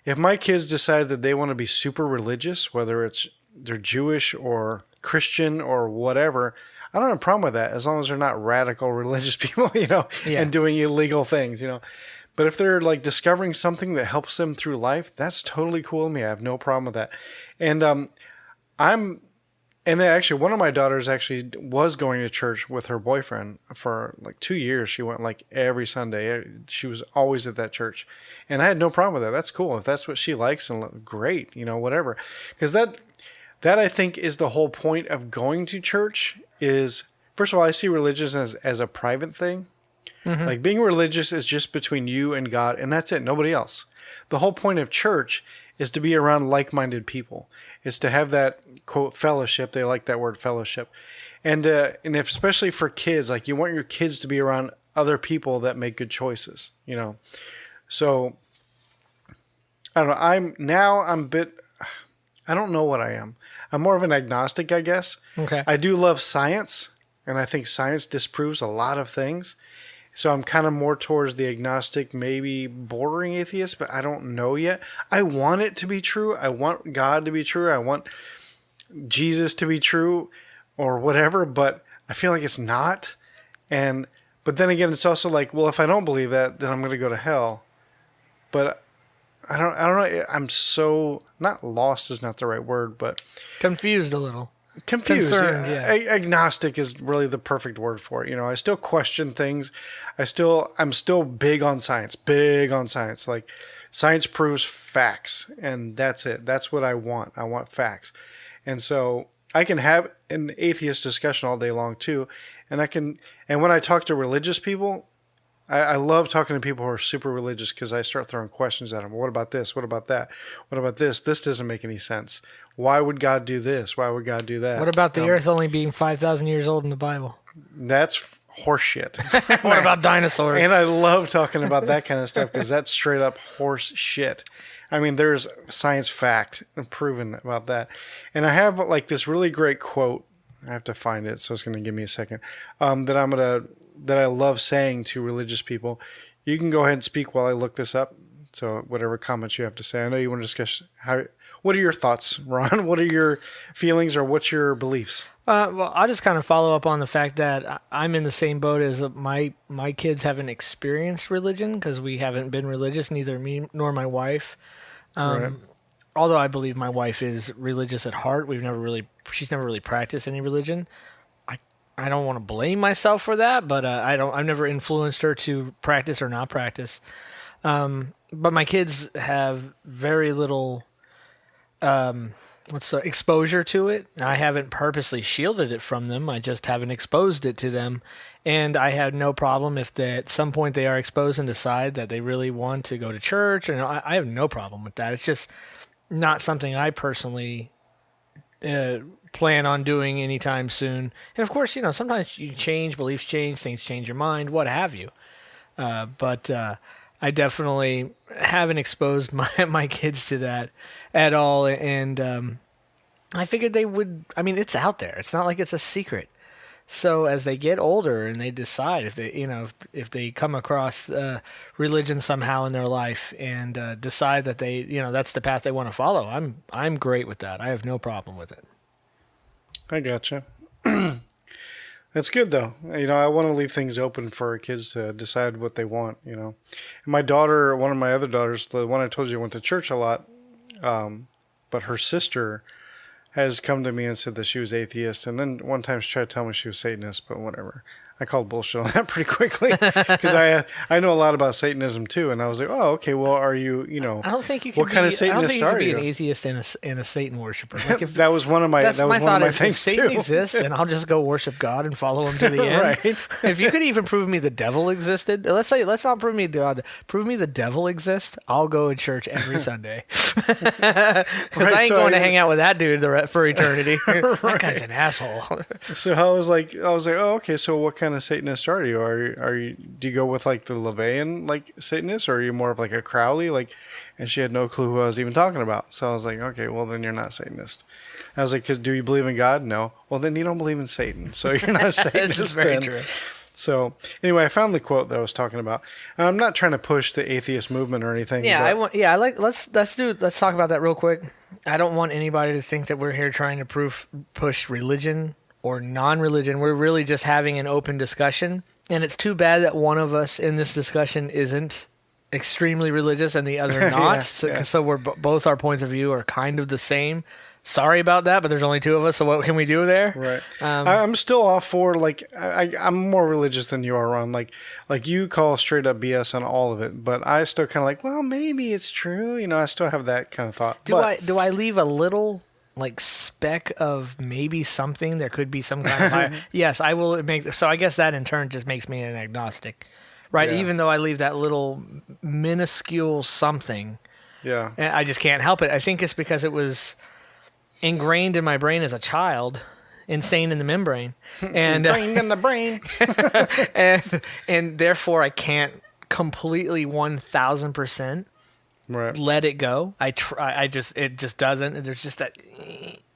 if my kids decide that they want to be super religious, whether it's they're Jewish or Christian or whatever, I don't have a problem with that as long as they're not radical religious people, you know, and doing illegal things, you know. But if they're like discovering something that helps them through life, that's totally cool with me. I have no problem with that. And and then actually one of my daughters actually was going to church with her boyfriend for like 2 years. She went like every Sunday. She was always at that church. And I had no problem with that. That's cool. If that's what she likes, and great, you know, whatever. Because that I think is the whole point of going to church is, first of all, I see religion as a private thing. Mm-hmm. Like being religious is just between you and God, and that's it, nobody else. The whole point of church is to be around like-minded people. It's to have that, quote, fellowship. They like that word, fellowship. And if, especially for kids, like you want your kids to be around other people that make good choices, you know. So, I don't know. I don't know what I am. I'm more of an agnostic, I guess. Okay. I do love science, and I think science disproves a lot of things. So I'm kind of more towards the agnostic, maybe bordering atheist, but I don't know yet. I want it to be true. I want God to be true. I want Jesus to be true or whatever, but I feel like it's not. But then again, it's also like, well, if I don't believe that, then I'm going to go to hell. But I don't know. I'm so, not lost is not the right word, but confused a little. Confused. Concerned, yeah. Agnostic is really the perfect word for it. You know, I still question things. I'm still big on science. Like, science proves facts, and that's it. That's what I want. I want facts. And so I can have an atheist discussion all day long too. And when I talk to religious people, I love talking to people who are super religious because I start throwing questions at them. What about this? What about that? What about this? This doesn't make any sense. Why would God do this? Why would God do that? What about the earth only being 5,000 years old in the Bible? That's horseshit. What about dinosaurs? And I love talking about that kind of stuff because that's straight up horse shit. I mean, there's science fact proven about that. And I have like this really great quote. I have to find it, so it's going to give me a second. That I love saying to religious people. You can go ahead and speak while I look this up. So whatever comments you have to say. I know you want to discuss What are your thoughts, Ron? What are your feelings or what's your beliefs? Well, I'll just kind of follow up on the fact that I'm in the same boat as my kids haven't experienced religion because we haven't been religious, neither me nor my wife. Right. Although I believe my wife is religious at heart, she's never really practiced any religion. I don't want to blame myself for that, but I've never influenced her to practice or not practice. But my kids have very little exposure to it. I haven't purposely shielded it from them. I just haven't exposed it to them. And I have no problem if at some point they are exposed and decide that they really want to go to church. And I have no problem with that. It's just not something I personally plan on doing anytime soon. And of course, sometimes you change, beliefs change, things change your mind, what have you. But I definitely haven't exposed my kids to that at all. And I figured they would. I mean, it's out there. It's not like it's a secret. So as they get older and they decide if they, if they come across religion somehow in their life and decide that they, that's the path they want to follow, I'm great with that. I have no problem with it. I gotcha. That's good though. I want to leave things open for our kids to decide what they want. And my daughter, one of my other daughters, the one I told you went to church a lot, but her sister has come to me and said that she was atheist, and then one time she tried to tell me she was Satanist, but whatever. I called bullshit on that pretty quickly because I know a lot about Satanism too, and I was like, oh, okay, well, are you, I don't think you can. What kind of Satanist are you? Be an atheist and a Satan worshiper. Like that was one of my things if Satan too. exists, then I'll just go worship God and follow him to the end. Right. If you could even prove me the devil existed, let's not prove me God. Prove me the devil exists. I'll go to church every Sunday because I ain't going to hang out with that dude for eternity. That guy's an asshole. So I was like, oh, okay. So what kind of Satanist are you? Are you? Do you go with like the LaVeyan like Satanist, or are you more of like a Crowley? Like, and she had no clue who I was even talking about. So I was like, okay, well then you're not Satanist. I was like, do you believe in God? No. Well then you don't believe in Satan, so you're not a Satanist. This is very then. true. So anyway, I found the quote that I was talking about. And I'm not trying to push the atheist movement or anything. Yeah, let's talk about that real quick. I don't want anybody to think that we're here trying to push religion or non-religion. We're really just having an open discussion, and it's too bad that one of us in this discussion isn't extremely religious and the other not. So we're both our points of view are kind of the same. Sorry about that, but there's only two of us, so what can we do there? Right. I'm still off for, like, I'm more religious than you are, Ron. Like you call straight up BS on all of it, but I still kind of like, well, maybe it's true. I still have that kind of thought. Do I leave a little, like, speck of maybe something? There could be some kind of higher. Yes, I will make, so I guess that in turn just makes me an agnostic, right? Yeah. Even though I leave that little minuscule something. Yeah. And I just can't help it. I think it's because it was ingrained in my brain as a child, insane in the membrane, and ingrained in the brain, and therefore I can't completely 1,000% let it go. It just doesn't. And there's just that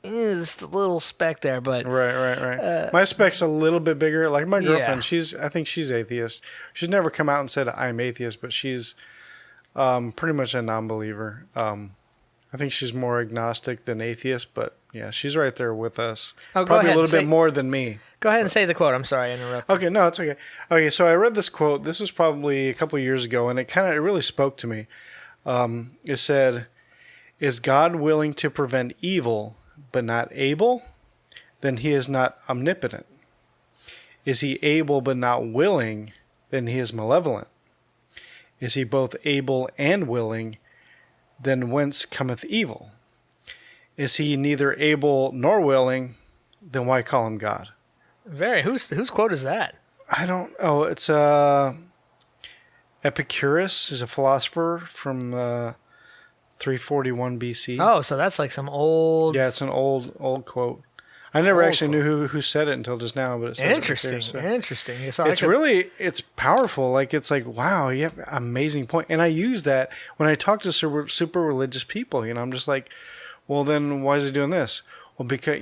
this little speck there, but right. My speck's a little bit bigger. Like my girlfriend, I think she's atheist. She's never come out and said I'm atheist, but she's pretty much a non-believer. I think she's more agnostic than atheist, but yeah, she's right there with us. Oh, probably a little bit more than me. Go ahead and say the quote. I'm sorry I interrupted. Okay, no, it's okay. Okay, so I read this quote. This was probably a couple of years ago, and it really spoke to me. It said, "Is God willing to prevent evil, but not able? Then he is not omnipotent. Is he able but not willing? Then he is malevolent. Is he both able and willing? Then whence cometh evil? Is he neither able nor willing? Then why call him God?" Whose quote is that? I don't. Oh, it's Epicurus is a philosopher from 341 BC. Oh, so that's like some old. Yeah, it's an old quote. I never actually knew who said it until just now, but it said interesting. It there, so. Interesting. So it's powerful. Like it's like, wow, you have an amazing point. And I use that when I talk to super religious people. I'm just like, well, then why is he doing this? Well, because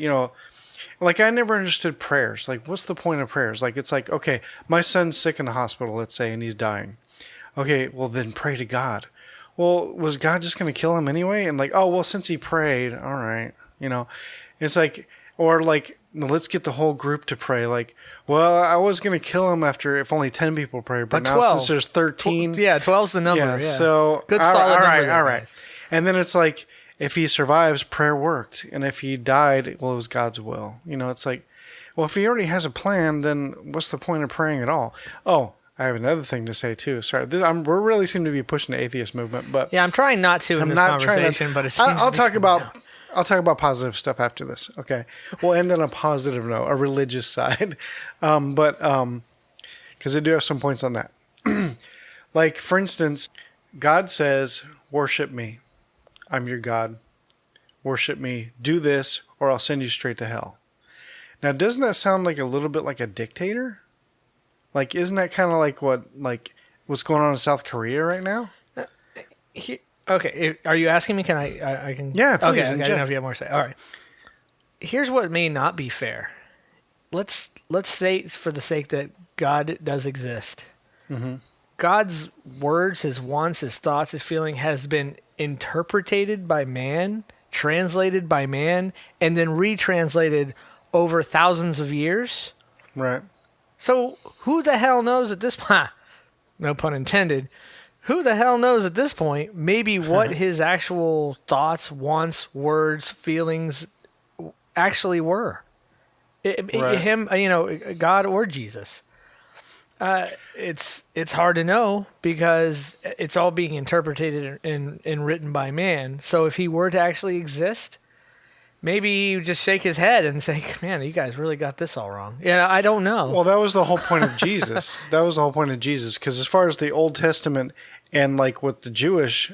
like I never understood prayers. Like, what's the point of prayers? Like, it's like, okay, my son's sick in the hospital, let's say, and he's dying. Okay, well then pray to God. well, was God just going to kill him anyway? And like, oh, well, since he prayed, all right, it's like, or like, let's get the whole group to pray. Like, well, I was going to kill him if only 10 people pray, but now 12. since there's 13. 12's the number. Yeah, Yeah. so Good solid number. All right. And then it's like, if he survives, prayer worked. And if he died, well, it was God's will. It's like, well, if he already has a plan, then what's the point of praying at all? Oh, I have another thing to say too. Sorry, we really seem to be pushing the atheist movement, but yeah, I'm trying not to in this conversation, but it seems I'll talk about positive stuff after this. Okay, we'll end on a positive note, a religious side, but because I do have some points on that. Like for instance, God says, "Worship me. I'm your God. Worship me. Do this, or I'll send you straight to hell." Now, doesn't that sound like a little bit like a dictator? Like, isn't that kind of like what's going on in South Korea right now? Okay, are you asking me? Can I can? Yeah, please. Okay, I didn't know if you have more to say. All right. Here's what may not be fair. Let's say, for the sake that God does exist, God's words, his wants, his thoughts, his feeling has been interpreted by man, translated by man, and then retranslated over thousands of years. Right. So who the hell knows at this point? No pun intended. Who the hell knows at this point? Maybe what his actual thoughts, wants, words, feelings actually were. Right. Him, God or Jesus. It's hard to know because it's all being interpreted and written by man. So if he were to actually exist, maybe he would just shake his head and say, man, you guys really got this all wrong. I don't know. Well, that was the whole point of Jesus. Because as far as the Old Testament and like with the Jewish,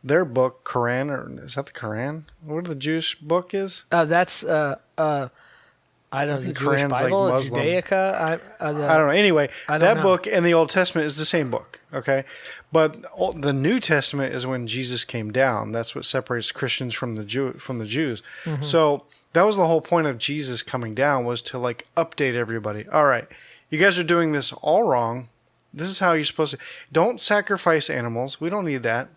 their book, Quran, or is that the Quran? What the Jewish book is? That's I don't know, the Jewish Quran's Bible, like Muslim. Judaica. I don't know. Anyway, that know. book and the Old Testament is the same book, okay? But the New Testament is when Jesus came down. That's what separates Christians from the Jews. Mm-hmm. So that was the whole point of Jesus coming down, was to like update everybody. All right, you guys are doing this all wrong. This is how you're supposed to. Don't sacrifice animals. We don't need that.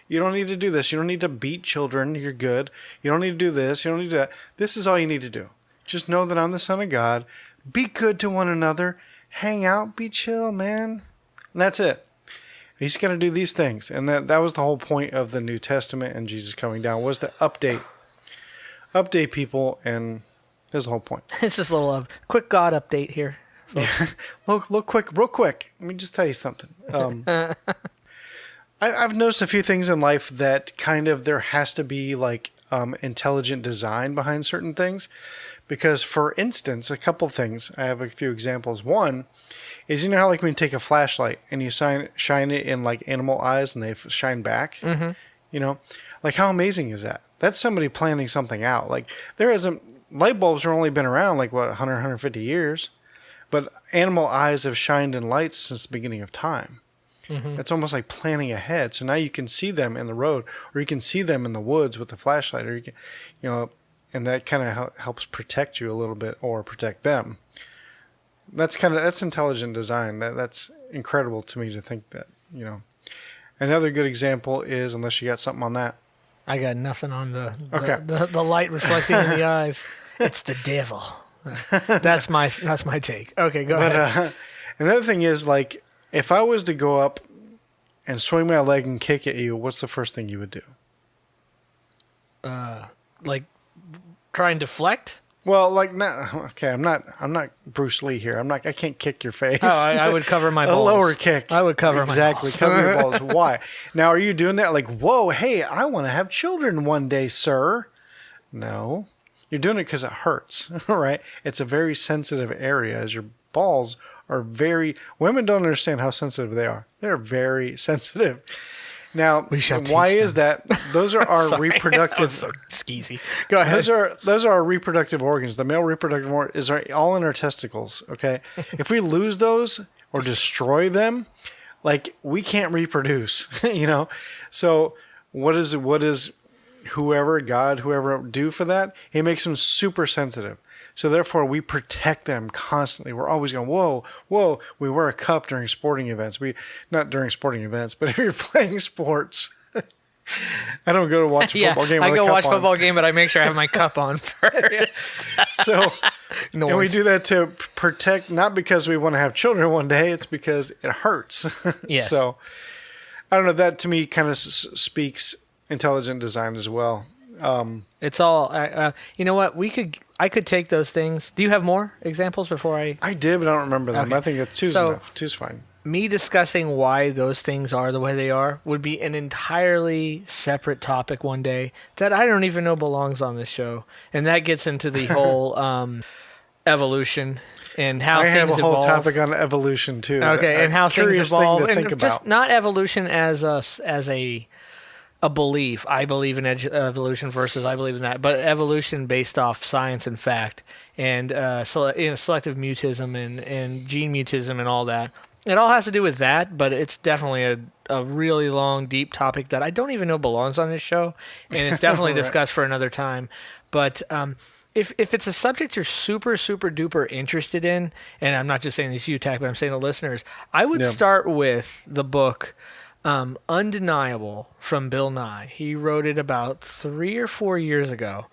You don't need to do this. You don't need to beat children. You're good. You don't need to do this. You don't need to do that. This is all you need to do. Just know that I'm the Son of God. Be good to one another. Hang out. Be chill, man. And that's it. He's going to do these things. And that was the whole point of the New Testament and Jesus coming down, was to update people. And that's the whole point. It's just a little quick God update here. Real quick. Let me just tell you something. I've noticed a few things in life that kind of there has to be like intelligent design behind certain things. Because, for instance, a couple things, I have a few examples. One is, how like when you take a flashlight and you shine it in like animal eyes and they shine back, mm-hmm. Like how amazing is that? That's somebody planning something out. Like light bulbs have only been around like 100, 150 years, but animal eyes have shined in lights since the beginning of time. Mm-hmm. It's almost like planning ahead. So now you can see them in the road, or you can see them in the woods with the flashlight, or you can, and that kind of helps protect you a little bit, or protect them. That's intelligent design. That's incredible to me to think that, Another good example is, unless you got something on that. I got nothing on the light reflecting in the eyes. It's the devil. That's my take. Okay, go ahead. Another thing is, like, if I was to go up and swing my leg and kick at you, what's the first thing you would do? Like try and deflect? Well, like, okay, I'm not Bruce Lee here. I can't kick your face. Oh, I would cover my balls. A lower kick. I would cover my balls. Exactly, cover your balls. Why? Now, are you doing that like, whoa, hey, I want to have children one day, sir? No. You're doing it because it hurts, right? It's a very sensitive area, as your balls are women don't understand how sensitive they are. They're very sensitive. Now, why is that? Those are our reproductive. So skeezy. Go ahead. Those are our reproductive organs. The male reproductive organs is all in our testicles. Okay, if we lose those or destroy them, like, we can't reproduce. So what is whoever do for that? He makes them super sensitive. So therefore, we protect them constantly. We're always going, whoa, whoa. We wear a cup during sporting events. Not during sporting events, but if you're playing sports, I don't go to watch a football game with I a go cup watch on. football game, but I make sure I have my cup on first. So, Noise. and we do that to protect, not because we want to have children one day, it's because it hurts. Yes. So, I don't know, that to me kind of speaks intelligent design as well. It's all. You know what? I could take those things. Do you have more examples before I? I did, but I don't remember them. Okay. I think two's So- enough. Two's fine. Me discussing why those things are the way they are would be an entirely separate topic one day that I don't even know belongs on this show, and that gets into the whole evolution and how I things have a whole evolve. topic on evolution too. Okay, and how things Curious evolve, thing to and think just about. not evolution as a belief. I believe in evolution versus I believe in that, but evolution based off science and fact, and selective mutism and gene mutism and all that. It all has to do with that, but it's definitely a really long, deep topic that I don't even know belongs on this show, and it's definitely discussed for another time. But if it's a subject you're super, super duper interested in, and I'm not just saying this to you, Tach, but I'm saying to listeners, I would start with the book Undeniable from Bill Nye. He wrote it about 3 or 4 years ago.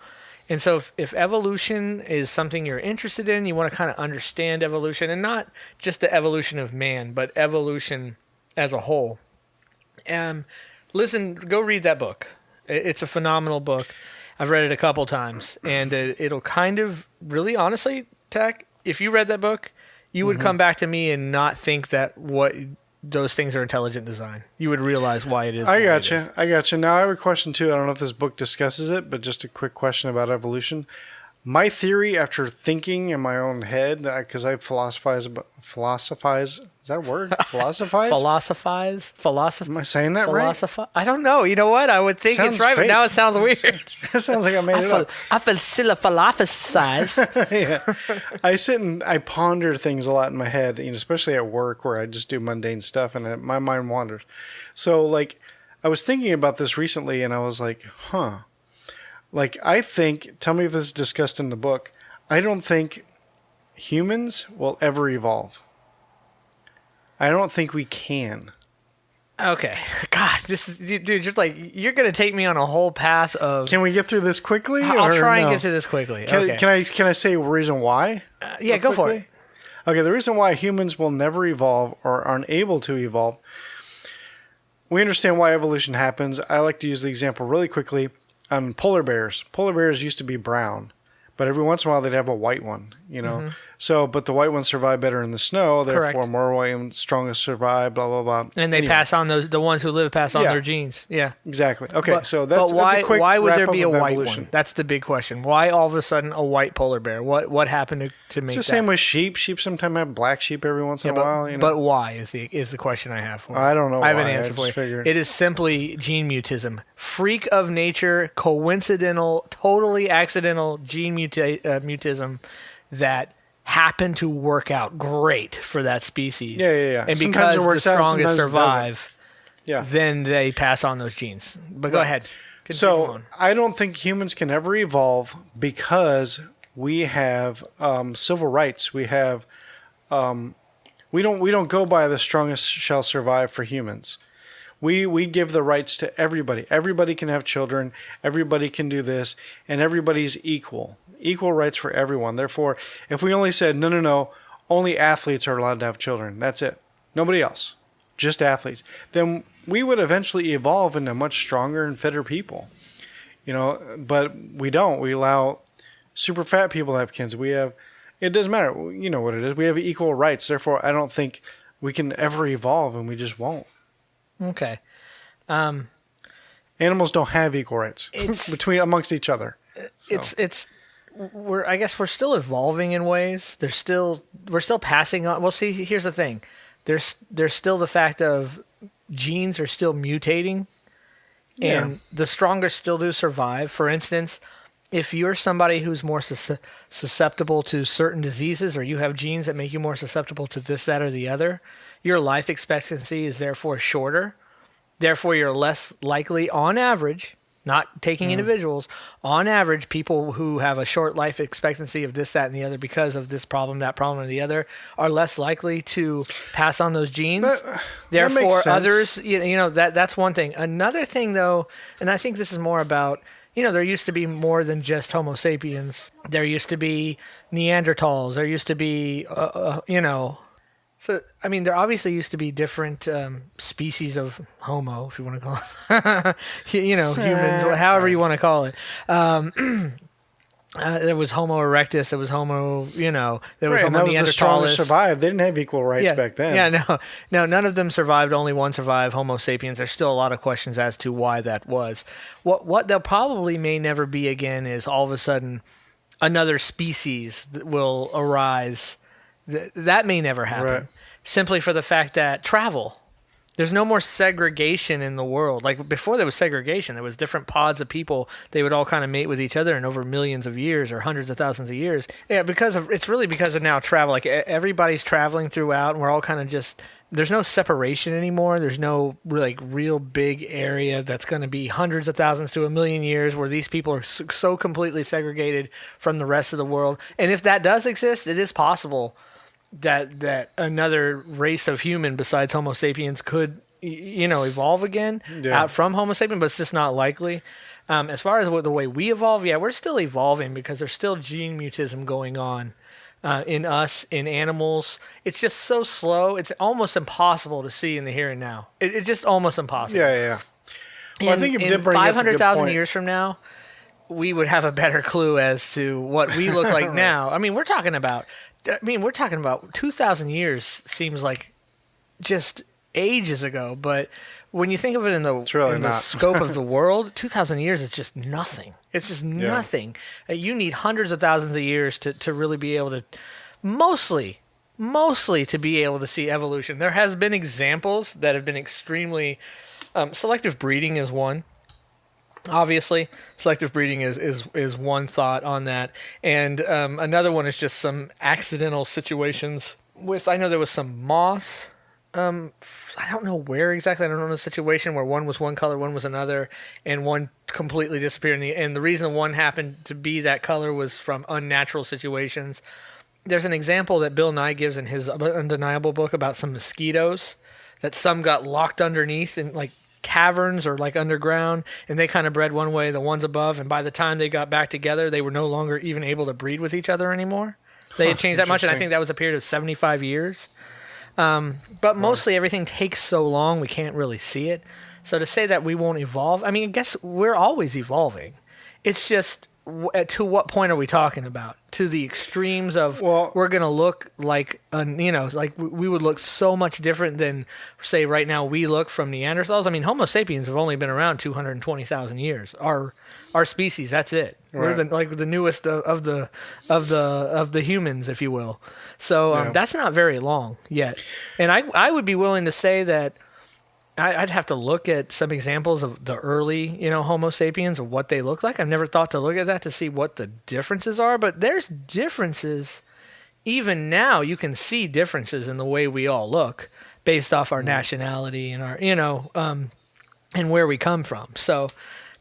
And so if evolution is something you're interested in, you want to kind of understand evolution, and not just the evolution of man, but evolution as a whole. Listen, go read that book. It's a phenomenal book. I've read it a couple times, and it'll kind of, really honestly, Tach, if you read that book, you would come back to me and not think that those things are intelligent design. You would realize why it is. I got you. Now I have a question too. I don't know if this book discusses it, but just a quick question about evolution. My theory, after thinking in my own head, because I philosophize. Is that a word? Philosophize? Am I saying that right? I don't know. You know what? I would think Sounds it's right, fake. but now it sounds weird. It sounds like I made it up. I feel philosophize. Yeah. I sit and I ponder things a lot in my head, especially at work where I just do mundane stuff and my mind wanders. So, like, I was thinking about this recently and I was like, huh. Like, I think, tell me if this is discussed in the book, I don't think humans will ever evolve. I don't think we can. Okay. God, dude, you're going to take me on a whole path of... Can we get through this quickly? I'll try and no? get to this quickly. Can Okay. I say a reason why? Yeah, go for it. Okay, the reason why humans will never evolve or aren't able to evolve, we understand why evolution happens. I like to use the example really quickly on polar bears. Polar bears used to be brown, but every once in a while they'd have a white one, Mm-hmm. So, but the white ones survive better in the snow, therefore Correct. more white ones strongest survive, blah, blah, blah. And they Anyway, pass on the ones who live pass on Yeah. their genes. Yeah. Exactly. Okay, But, so that's why, a quick why would there wrap-up be a of white evolution. one? That's the big question. Why all of a sudden a white polar bear? What happened to make It's that? the same with sheep. Sheep sometimes have black sheep every once in a while. But why is the question I have for you. I don't know I have an why. I answer for you. just figured. It is simply gene mutism. Freak of nature, coincidental, totally accidental gene mutism that happened to work out great for that species. Yeah. And Sometimes because it the works out, strongest sometimes it survive, Yeah. then they pass on those genes. But go ahead. Continue So on. I don't think humans can ever evolve because we have civil rights. We have we don't go by the strongest shall survive for humans. We give the rights to everybody. Everybody can have children. Everybody can do this, and everybody's equal. Equal rights for everyone. Therefore, if we only said no, only athletes are allowed to have children. That's it. Nobody else. Just athletes. Then we would eventually evolve into much stronger and fitter people. But we don't. We allow super fat people to have kids. It doesn't matter. You know what it is. We have equal rights. Therefore, I don't think we can ever evolve, and we just won't. Okay. Animals don't have equal rights amongst each other. So. I guess we're still evolving in ways. We're still passing on. Well, see, here's the thing. There's still the fact of genes are still mutating, and the strongest still do survive. For instance, if you're somebody who's more susceptible to certain diseases, or you have genes that make you more susceptible to this, that, or the other, your life expectancy is therefore shorter. Therefore, you're less likely, on average, not taking individuals, on average, people who have a short life expectancy of this, that, and the other because of this problem, that problem, or the other, are less likely to pass on those genes. Therefore, makes sense. others, that's one thing. Another thing, though, and I think this is more about, there used to be more than just Homo sapiens. There used to be Neanderthals. There used to be, So, I mean, there obviously used to be different species of Homo, if you want to call it, humans, however you want to call it. There was Homo erectus, there was Homo, there was Homo that was the strongest neanderthalis. survived. They didn't have equal rights back then. Yeah, no, none of them survived. Only one survived, Homo sapiens. There's still a lot of questions as to why that was. What there probably may never be again is all of a sudden another species that will arise. That may never happen. Right. Simply for the fact that travel. There's no more segregation in the world. Like before there was segregation, there was different pods of people. They would all kind of mate with each other, and over millions of years or hundreds of thousands of years. Yeah, it's really because of now travel. Like everybody's traveling throughout, and we're all kind of just, there's no separation anymore. There's no real big area that's going to be hundreds of thousands to a million years where these people are so completely segregated from the rest of the world. And if that does exist, it is possible that another race of human besides Homo sapiens could, evolve again out from Homo sapien, but it's just not likely. As far as the way we evolve, we're still evolving because there's still gene mutism going on in us, in animals. It's just so slow. It's almost impossible to see in the here and now. It's just almost impossible. Yeah. Well, I think you did bring up a good 500,000 point. years from now, we would have a better clue as to what we look like now. I mean, we're talking about 2,000 years seems like just ages ago, but when you think of it in the scope of the world, 2,000 years is just nothing. It's just nothing. You need hundreds of thousands of years to really be able to, mostly to be able to see evolution. There has been examples that have been extremely, selective breeding is one. Obviously, selective breeding is one thought on that, and another one is just some accidental situations. I know there was some moss. I don't know where exactly. I don't know the situation where one was one color, one was another, and one completely disappeared. And the reason one happened to be that color was from unnatural situations. There's an example that Bill Nye gives in his Undeniable book about some mosquitoes that some got locked underneath and like caverns or like underground, and they kind of bred one way, the ones above, and by the time they got back together, they were no longer even able to breed with each other anymore. They had changed that much, and I think that was a period of 75 years. But mostly everything takes so long, we can't really see it. So to say that we won't evolve, I mean, I guess we're always evolving. It's just, to what point are we talking about? To the extremes of we're going to look like, like we would look so much different than, say, right now we look from Neanderthals. I mean, Homo sapiens have only been around 220,000 years. Our species, that's it. Right. We're the newest of the humans, if you will. So that's not very long yet. And I would be willing to say that I'd have to look at some examples of the early, Homo sapiens of what they look like. I've never thought to look at that to see what the differences are, but there's differences. Even now, you can see differences in the way we all look based off our nationality and our, and where we come from. So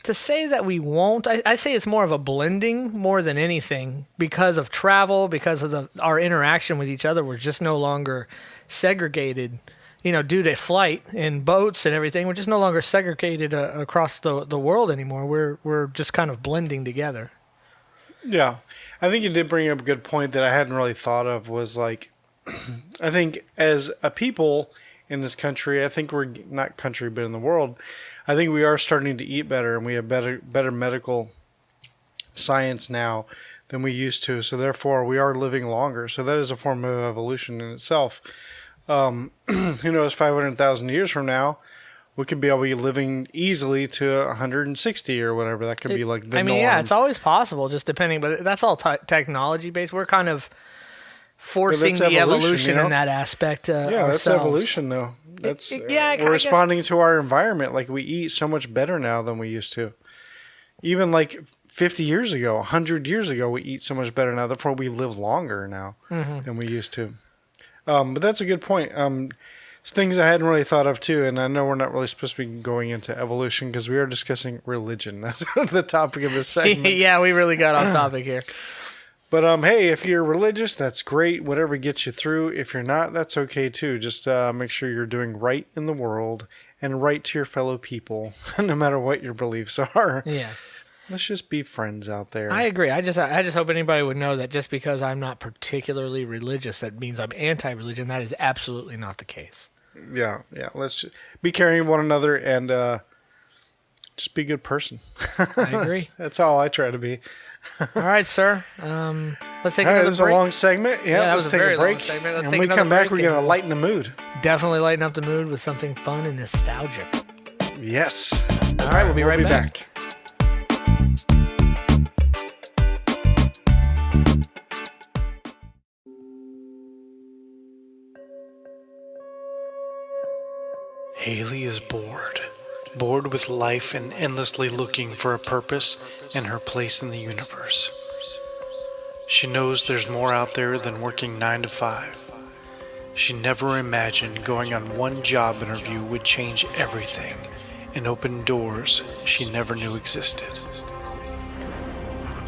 to say that we won't, I say it's more of a blending more than anything because of travel, because of our interaction with each other. We're just no longer segregated. Due to flight and boats and everything, we're just no longer segregated across the world anymore. We're just kind of blending together. Yeah. I think you did bring up a good point that I hadn't really thought of was like, I think as a people in this country, I think we're not country, but in the world, I think we are starting to eat better and we have better medical science now than we used to. So therefore we are living longer. So that is a form of evolution in itself. Who knows, 500,000 years from now, we could be living easily to 160 or whatever. That could be like the norm. Yeah, it's always possible, just depending. But that's all technology based. We're kind of forcing the evolution in that aspect. That's evolution, though. We're responding to our environment. Like we eat so much better now than we used to. Even like 50 years ago, 100 years ago, we eat so much better now. Therefore, we live longer now than we used to. But that's a good point. things I hadn't really thought of too, and I know we're not really supposed to be going into evolution because we are discussing religion. That's the topic of this segment. Yeah, we really got off topic here. But hey, if you're religious, that's great. Whatever gets you through. If you're not, that's okay too. Just make sure you're doing right in the world and right to your fellow people, no matter what your beliefs are. Yeah. Let's just be friends out there. I agree. I just hope anybody would know that just because I'm not particularly religious, that means I'm anti-religion. That is absolutely not the case. Yeah. Let's just be caring of one another and just be a good person. I agree. That's all I try to be. All right, sir. Let's take All right, another this is break. a long segment. Yeah, that let's was a take very a break. long segment. Let's And take when we another come back, break we're going to and- lighten the mood. Definitely lighten up the mood with something fun and nostalgic. Yes. All right, we'll be right back. Haley is bored. Bored with life and endlessly looking for a purpose and her place in the universe. She knows there's more out there than working 9 to 5. She never imagined going on one job interview would change everything and open doors she never knew existed.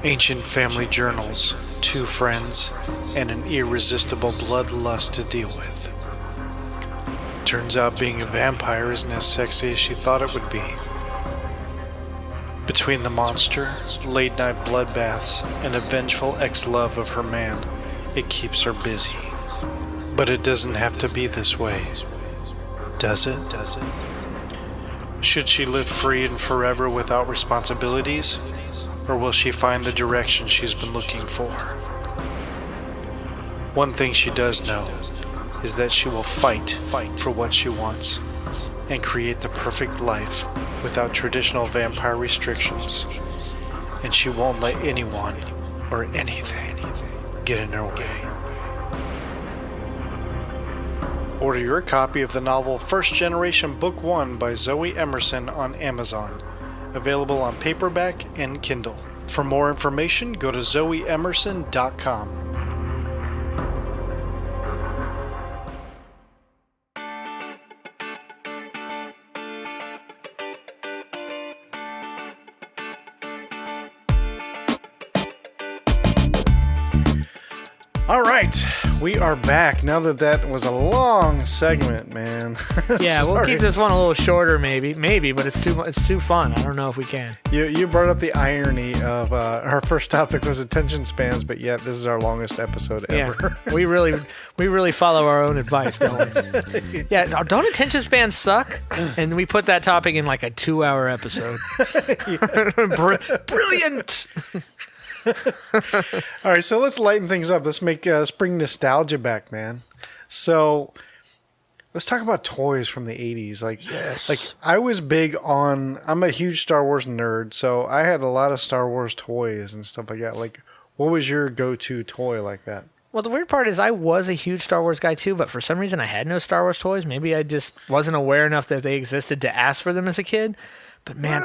Ancient family journals, 2 friends, and an irresistible bloodlust to deal with. Turns out being a vampire isn't as sexy as she thought it would be. Between the monster, late-night bloodbaths, and a vengeful ex-love of her man, it keeps her busy. But it doesn't have to be this way. Does it? Should she live free and forever without responsibilities? Or will she find the direction she's been looking for? One thing she does know is that she will fight for what she wants and create the perfect life without traditional vampire restrictions. And she won't let anyone or anything get in her way. Order your copy of the novel First Generation Book 1 by Zoe Emerson on Amazon. Available on paperback and Kindle. For more information, go to zoeemerson.com. All right, we are back. Now that was a long segment, man. Yeah, we'll Sorry. keep this one a little shorter, maybe, but it's too fun. I don't know if we can. You brought up the irony of our first topic was attention spans, but yet this is our longest episode ever. Yeah, we really follow our own advice, don't we? Yeah, don't attention spans suck? And we put that topic in like a 2-hour episode. Brilliant. All right, so let's lighten things up. Let's bring nostalgia back, man. So let's talk about toys from the 80s. Like I was big on, I'm a huge Star Wars nerd, so I had a lot of Star Wars toys and stuff like that. Like, what was your go-to toy like that? Well, the weird part is I was a huge Star Wars guy too, but for some reason I had no Star Wars toys. Maybe I just wasn't aware enough that they existed to ask for them as a kid. But man,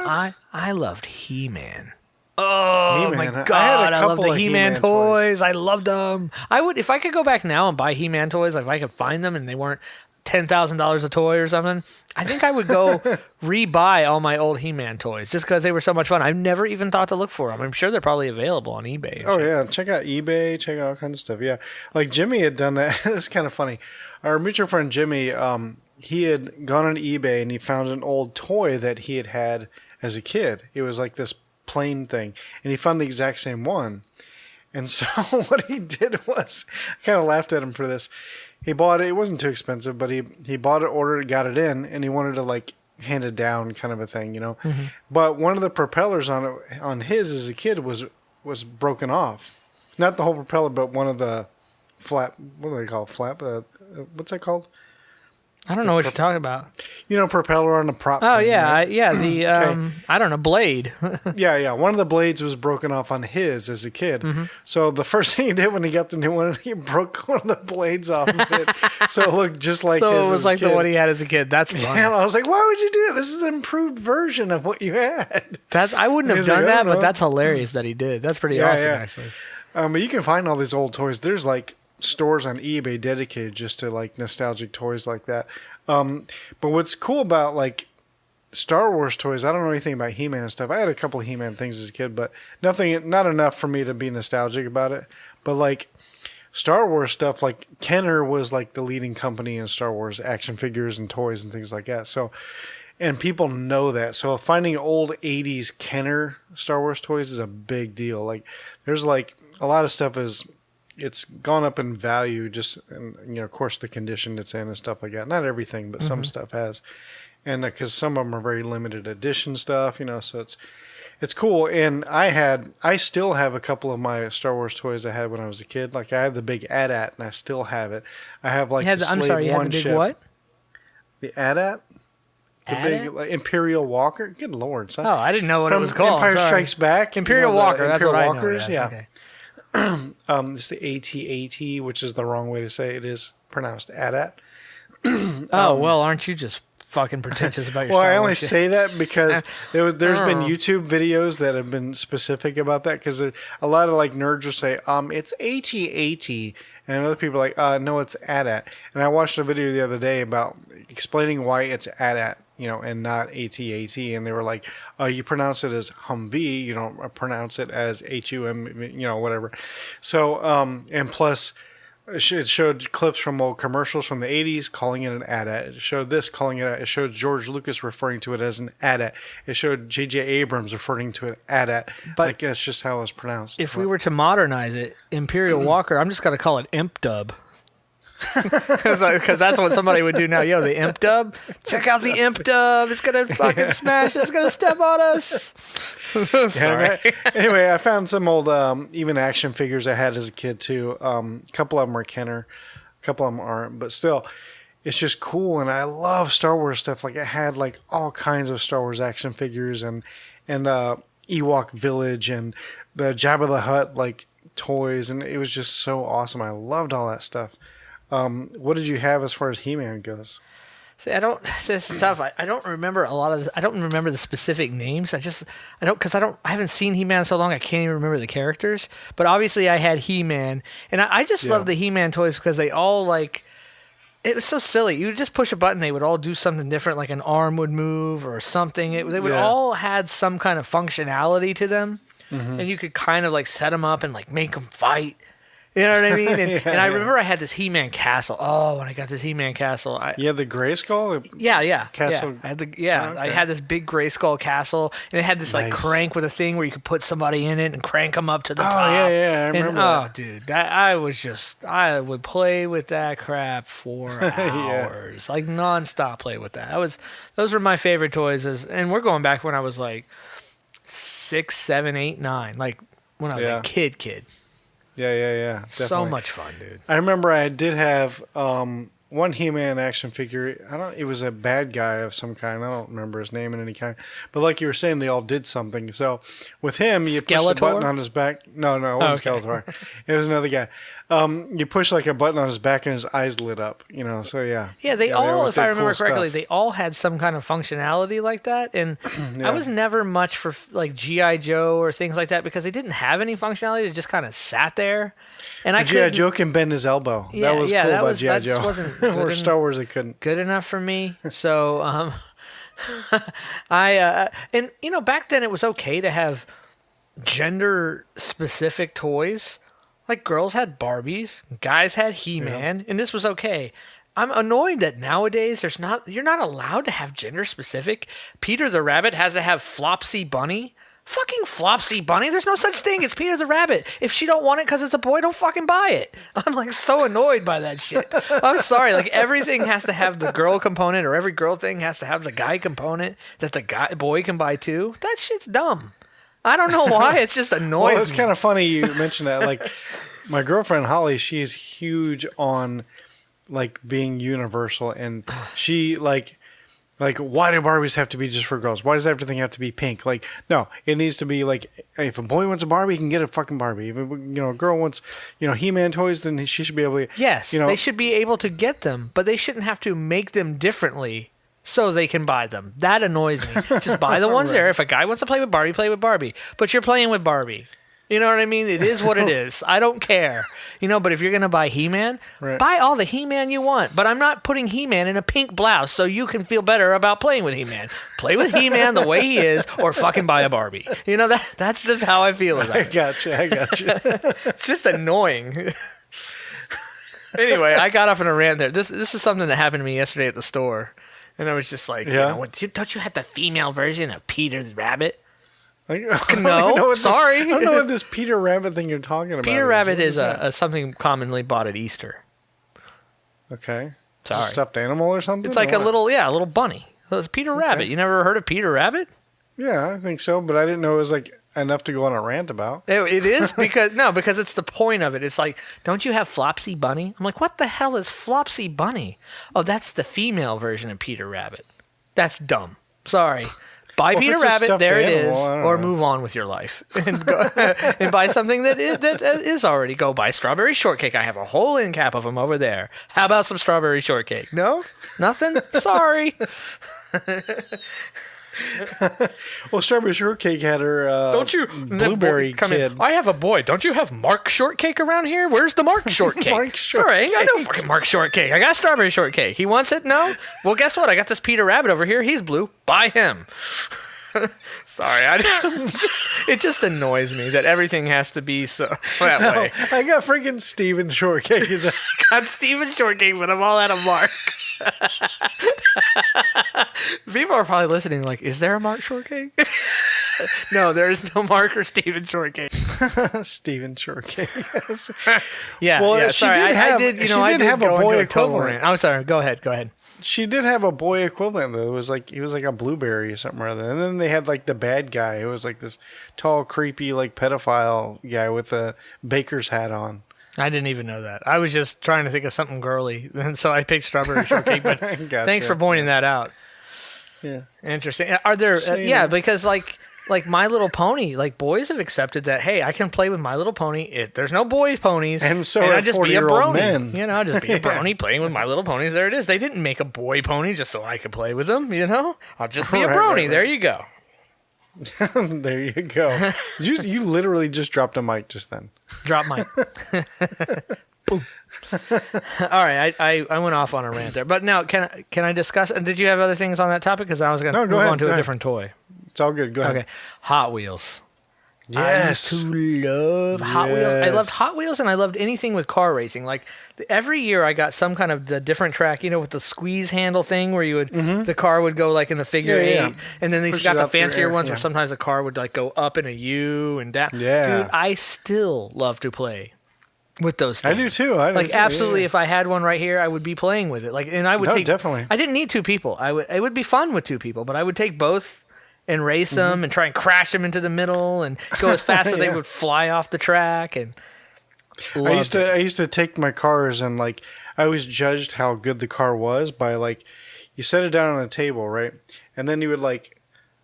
I loved He-Man. Oh He-Man. my I god, had a I love couple the of He-Man He-Man toys. I loved them. I would, if I could go back now and buy He-Man toys, like if I could find them and they weren't $10,000 a toy or something, I think I would go re-buy all my old He-Man toys just because they were so much fun. I've never even thought to look for them. I'm sure they're probably available on eBay. And Oh, shit. yeah. Check out eBay. Check out all kinds of stuff. Yeah. Like Jimmy had done that. It's kind of funny. Our mutual friend Jimmy, he had gone on eBay and he found an old toy that he had as a kid. It was like this plain thing. And he found the exact same one. And so what he did was, I kind of laughed at him for this. He bought it. It wasn't too expensive, but he bought it, ordered it, got it in, and he wanted to like hand it down kind of a thing, you know. Mm-hmm. But one of the propellers on his as a kid was broken off. Not the whole propeller, but one of the flap. What do they call it? Flap? What's that called? I don't know what you're talking about. You know, propeller on the prop. Oh, thing, yeah. right? The, I don't know, blade. Yeah. One of the blades was broken off on his as a kid. Mm-hmm. So the first thing he did when he got the new one, he broke one of the blades off of it. So it looked just like his So it was as a like the kid. one he had as a kid. That's fun. And I was like, why would you do that? This is an improved version of what you had. I wouldn't have He's done like, I that, don't but know. that's hilarious that he did. That's pretty awesome, actually. But you can find all these old toys. There's like stores on eBay dedicated just to like nostalgic toys like that. But what's cool about like Star Wars toys, I don't know anything about He-Man stuff. I had a couple of He-Man things as a kid, but not enough for me to be nostalgic about it. But like Star Wars stuff, like Kenner was like the leading company in Star Wars action figures and toys and things like that. So, and people know that. So finding old 80s Kenner Star Wars toys is a big deal. Like there's like a lot of stuff it's gone up in value just, and, you know, of course the condition it's in and stuff like that. Not everything, but some stuff has. And because some of them are very limited edition stuff, you know, so it's cool. And I still have a couple of my Star Wars toys I had when I was a kid. Like I have the big AT-AT, and I still have it. I have like the Slave One ship. What? The AT-AT? The big like, Imperial Walker. Good Lord, son. Oh, I didn't know what it was called. Empire Strikes Back. Imperial Walker. That's what Walkers, I know. Yeah. Okay. It's the AT-AT, which is the wrong way to say it. It is pronounced AT-AT. Well, aren't you just fucking pretentious about your Well, Star I only Wars shit? say that because there's been YouTube videos that have been specific about that, because a lot of like nerds will say, it's AT-AT, and other people are like, no, it's AT-AT. And I watched a video the other day about explaining why it's AT-AT, you know, and not AT-AT, and they were like, you pronounce it as Humvee, you don't pronounce it as HUM, you know, whatever. So, and plus, it showed clips from old commercials from the 80s calling it an AT-AT. It showed this calling it. It showed George Lucas referring to it as an AT-AT. It showed J.J. Abrams referring to it AT-AT. But like that's just how it was pronounced. If we were to modernize it, Imperial Walker, I'm just going to call it Imp Dub. Because that's what somebody would do now. Yo, the Imp Dub? Check out the Imp Dub. It's going to fucking smash. It's going to step on us. Sorry. Anyway, I found some old even action figures I had as a kid too. A couple of them are Kenner. A couple of them aren't. But still, it's just cool. And I love Star Wars stuff. Like I had like all kinds of Star Wars action figures and Ewok Village and the Jabba the Hutt like toys. And it was just so awesome. I loved all that stuff. What did you have as far as He-Man goes? See, it's tough. I don't remember I don't remember the specific names. I haven't seen He-Man so long, I can't even remember the characters. But obviously I had He-Man, and I just love the He-Man toys because they all like, it was so silly. You would just push a button, they would all do something different, like an arm would move or something. They would all had some kind of functionality to them, and you could kind of like set them up and like make them fight. You know what I mean? And I remember I had this He-Man castle. Oh, when I got this He-Man castle. You had the Grayskull? Yeah. Castle? Yeah. Okay. I had this big Grayskull castle, and it had this like crank with a thing where you could put somebody in it and crank them up to the top. Oh, yeah, I remember that. Oh, dude, I would play with that crap for hours. Like nonstop play with that. Those were my favorite toys. And we're going back when I was like 6, 7, 8, 9. Like when I was a kid. Yeah. Definitely. So much fun, dude. I remember I did have one He-Man action figure. It was a bad guy of some kind. I don't remember his name in any kind. But like you were saying, they all did something. So with him, you push the button on his back. No, it wasn't Skeletor. It was another guy. You push like a button on his back and his eyes lit up. You know, so yeah. Yeah, they all, if I remember correctly, they all had some kind of functionality like that. And I was never much for like G.I. Joe or things like that because they didn't have any functionality. They just kind of sat there. And G.I. Joe can bend his elbow. Yeah, that was cool about G.I. Joe. That wasn't or Star Wars, they couldn't. Good enough for me. So, and you know, back then it was okay to have gender-specific toys. Like girls had Barbies, guys had He-Man, and this was okay. I'm annoyed that nowadays you're not allowed to have gender-specific. Peter the Rabbit has to have Flopsy Bunny. Fucking Flopsy Bunny. There's no such thing. It's Peter the Rabbit. If she don't want it because it's a boy, don't fucking buy it. I'm like so annoyed by that shit. I'm sorry. Like everything has to have the girl component, or every girl thing has to have the guy component that the boy can buy too. That shit's dumb. I don't know why. It's just annoying. Well, it's kind of funny you mentioned that. Like my girlfriend Holly, she's huge on like being universal, and she like why do Barbies have to be just for girls? Why does everything have to be pink? Like no, it needs to be like if a boy wants a Barbie, he can get a fucking Barbie. If a girl wants He-Man toys, then she should be able to. Yes, they should be able to get them, but they shouldn't have to make them differently so they can buy them. That annoys me. Just buy the ones there. If a guy wants to play with Barbie, play with Barbie. But you're playing with Barbie. You know what I mean? It is what it is. I don't care. But if you're going to buy He-Man, buy all the He-Man you want. But I'm not putting He-Man in a pink blouse so you can feel better about playing with He-Man. Play with He-Man the way he is, or fucking buy a Barbie. That's just how I feel about it. I gotcha. It's just annoying. Anyway, I got off on a rant there. This is something that happened to me yesterday at the store. And I was just like, don't you have the female version of Peter the Rabbit? No, sorry. I don't know what this Peter Rabbit thing you're talking about. Peter Rabbit is something commonly bought at Easter. Okay. Sorry. A stuffed animal or something? It's like a little bunny. So it's Peter Rabbit. You never heard of Peter Rabbit? Yeah, I think so, but I didn't know it was like enough to go on a rant about. It is because it's the point of it. It's like, don't you have Flopsy Bunny? I'm like, what the hell is Flopsy Bunny? Oh, that's the female version of Peter Rabbit. That's dumb. Sorry. Buy Peter Rabbit, there it is, or move on with your life and go, and buy something that is already. Go buy strawberry shortcake. I have a whole end cap of them over there. How about some strawberry shortcake? No, nothing. Sorry. Well, strawberry shortcake had her blueberry kid. I have a boy. Don't you have Mark shortcake around here? Where's the Mark shortcake? Sorry, I ain't got no fucking Mark shortcake. I got strawberry shortcake. He wants it? No? Well, guess what? I got this Peter Rabbit over here. He's blue. Buy him. Sorry, it just annoys me that everything has to be so that way. I got freaking Steven shortcake. Got Steven shortcake, but I'm all out of Mark. People are probably listening like, is there a Mark shortcake? No, there is no Mark or Steven shortcake. Steven shortcake. Yes. Yeah. Well, yeah, she sorry, did have, I did have a boy equivalent. I'm sorry. Go ahead. She did have a boy equivalent though. He was like a blueberry or something or other. And then they had like the bad guy who was like this tall, creepy, like pedophile guy with a baker's hat on. I didn't even know that. I was just trying to think of something girly, and so I picked strawberry shortcake. But thanks for pointing that out. Yeah, interesting. Are there? Because like My Little Pony, like boys have accepted that. Hey, I can play with My Little Pony. There's no boys ponies, and so I just be a brony. Men. I just be a brony playing with My Little Ponies. There it is. They didn't make a boy pony just so I could play with them. I'll just be a brony. Right. There you go. There you go. You literally just dropped a mic just then. Drop mic. Boom. All right, I went off on a rant there, but now can I discuss? And did you have other things on that topic? Because I was going to move on to a different toy. It's all good. Go ahead. Okay, Hot Wheels. Yes. I used to love Hot Wheels. I loved Hot Wheels, and I loved anything with car racing. Like every year, I got some kind of the different track, with the squeeze handle thing where you would the car would go like in the figure eight, and then they got the fancier ones where sometimes the car would like go up in a U and down. Yeah, dude, I still love to play with those things. I do too. Absolutely. Yeah. If I had one right here, I would be playing with it. And I would take definitely. I didn't need two people. It would be fun with two people, but I would take both and race them and try and crash them into the middle and go as fast so they would fly off the track. And I used to take my cars and I always judged how good the car was by you set it down on a table, right? And then you would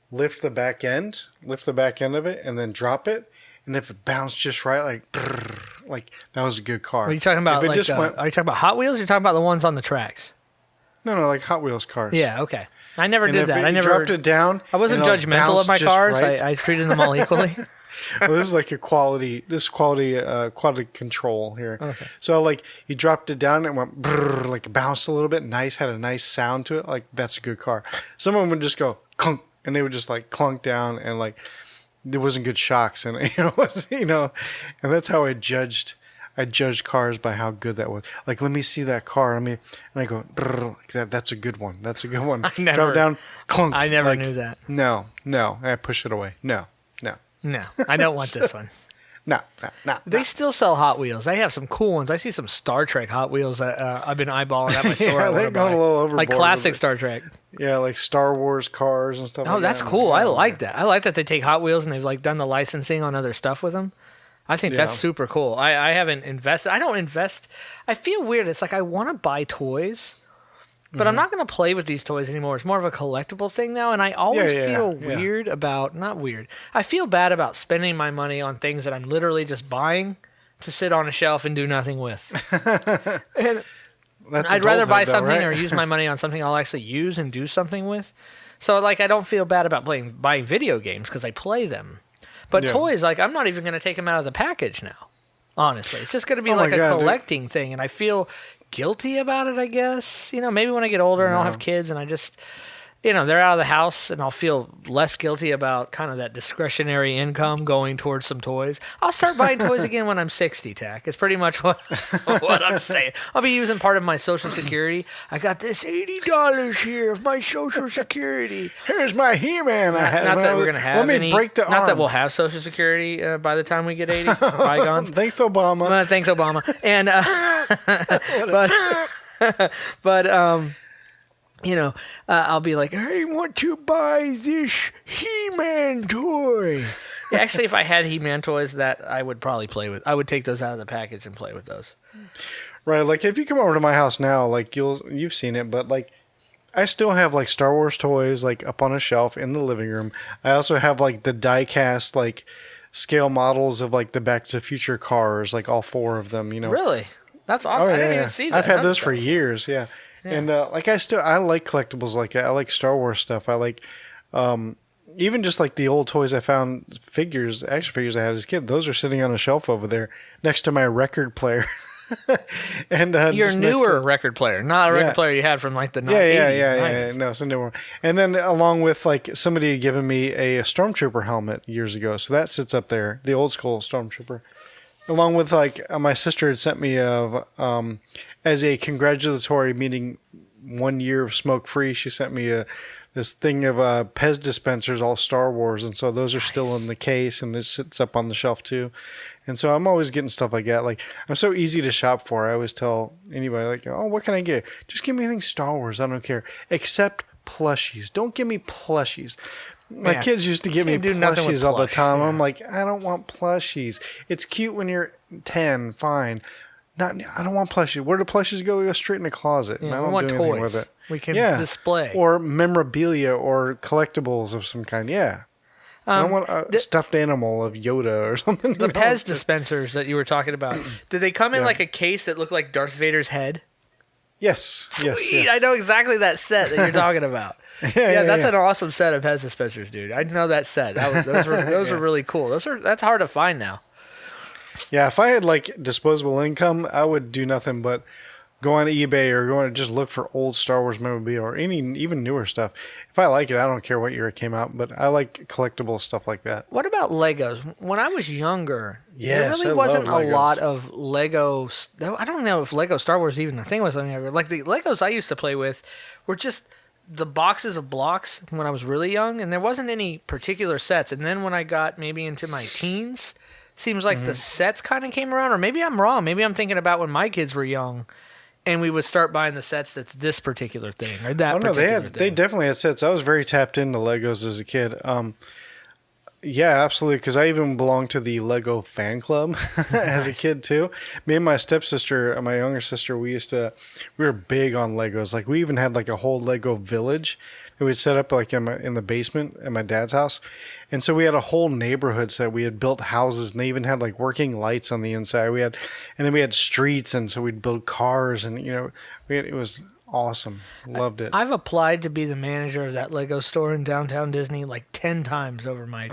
lift the back end of it and then drop it. And if it bounced just right, that was a good car. Are you talking about are you talking about Hot Wheels or are you talking about the ones on the tracks? No, like Hot Wheels cars. Yeah, okay. I never did that. I never dropped it down. I wasn't judgmental of my cars. Right. I treated them all equally. Well, this is like quality control here. Okay. So you dropped it down and it went brrr, bounced a little bit, nice, had a nice sound to it. That's a good car. Some of them would just go clunk, and they would just clunk down, and there wasn't good shocks, and and that's how I judged cars by how good that was. Let me see that car. And I go, that's a good one. That's a good one. Drop down, clunk. I never knew that. No. I push it away. No. I don't want this one. No. They still sell Hot Wheels. They have some cool ones. I see some Star Trek Hot Wheels that I've been eyeballing at my store. Yeah, they're going a little overboard. Like classic Star Trek. Yeah, like Star Wars cars and stuff like that. Oh, that's cool. I like that. I like that they take Hot Wheels and they've done the licensing on other stuff with them. I think that's super cool. I haven't invested. I don't invest. I feel weird. It's I want to buy toys, but I'm not going to play with these toys anymore. It's more of a collectible thing now, and I always feel weird about, not weird, I feel bad about spending my money on things that I'm literally just buying to sit on a shelf and do nothing with. And I'd rather buy something or use my money on something I'll actually use and do something with. So I don't feel bad about buying video games because I play them. But Yeah. toys, like, I'm not even going to take them out of the package now. Honestly, it's just going to be Oh my like a God, dude. collecting thing, and I feel guilty about it, I guess. Maybe when I get older and I'll have kids and I just, they're out of the house and I'll feel less guilty about kind of that discretionary income going towards some toys. I'll start buying toys again when I'm 60, Tach. It's pretty much what I'm saying. I'll be using part of my Social Security. I got this $80 here of my Social Security. Here's my He-Man. Not that we're going to have Let me break the arm. Not that we'll have Social Security by the time we get 80. Bygones. Thanks, Obama. Thanks, Obama. And I'll be like, I want to buy this He-Man toy. Yeah, actually, if I had He-Man toys, that I would probably play with. I would take those out of the package and play with those. Right, like if you come over to my house now, like you've seen it, but like I still have like Star Wars toys like up on a shelf in the living room. I also have like the die-cast like scale models of like the Back to the Future cars, like all 4 of them. Really? That's awesome. I didn't even see that. I've had those for years. Yeah. And like I like collectibles like that. I like Star Wars stuff. I like even just like the old toys I found, action figures I had as a kid. Those are sitting on a shelf over there next to my record player. And your newer record player, not a record player you had from like the 80s. Yeah. No, it's a new one. And then along with like somebody had given me a Stormtrooper helmet years ago, so that sits up there, the old school Stormtrooper. Along with like my sister had sent me as a congratulatory meeting 1 year of smoke free. She sent me this thing of Pez dispensers, all Star Wars, and so those are still in the case, and it sits up on the shelf too. And so I'm always getting stuff like that. Like I'm so easy to shop for. I always tell anybody like, oh, what can I get? Just give me anything Star Wars. I don't care, except plushies. Don't give me plushies. My kids used to give me plushies all the time. I'm like, I don't want plushies. It's cute when you're 10, fine. I don't want plushies. Where do plushies go? They go straight in the closet. And I don't do anything with it. We can display. Or memorabilia or collectibles of some kind. Yeah. I don't want a stuffed animal of Yoda or something. The Pez dispensers that you were talking about, did they come in like a case that looked like Darth Vader's head? Yes. Yes. I know exactly that set that you're talking about. That's an awesome set of Pez dispensers, dude. I know that set. Those were really cool. That's hard to find now. Yeah, if I had like disposable income, I would do nothing but go on eBay or go and just look for old Star Wars memorabilia or even newer stuff. If I like it, I don't care what year it came out, but I like collectible stuff like that. What about Legos? When I was younger, there I really wasn't love a Legos. lot of Legos. I don't know if Lego Star Wars even a thing was something younger. Like the Legos I used to play with were just the boxes of blocks when I was really young, and there wasn't any particular sets. And then when I got maybe into my teens, seems like the sets kind of came around, or maybe I'm wrong. Maybe I'm thinking about when my kids were young, and we would start buying the sets that's this particular thing or that particular thing. They definitely had sets. I was very tapped into Legos as a kid. Yeah, absolutely, because I even belonged to the Lego fan club as a kid too. Me and my stepsister, my younger sister, we were big on Legos. Like we even had like a whole Lego village that we'd set up like in the basement at my dad's house. And so we had a whole neighborhood set. We had built houses, and they even had like working lights on the inside. And then we had streets, and so we'd build cars, and it was awesome. Loved it. I've applied to be the manager of that Lego store in downtown Disney like 10 times over my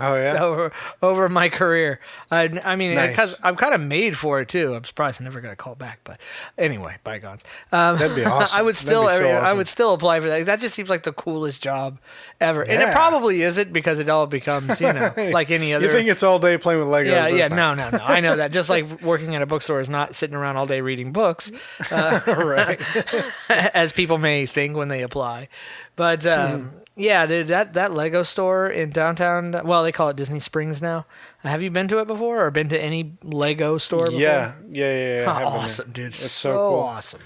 over my career. I mean, because I'm kind of made for it too. I'm surprised I never got a call back, but anyway, bygones. That'd be awesome. I would still, awesome. I would still apply for that. That just seems like the coolest job ever, and it probably isn't because it all becomes like any other. You think it's all day playing with Legos? Yeah. No. I know that. Just like working at a bookstore is not sitting around all day reading books, Right. as people may think when they apply. But yeah, dude, that Lego store in downtown, well, they call it Disney Springs now. Have you been to it before or been to any Lego store before? Yeah. Awesome, dude. It's so cool. Awesome.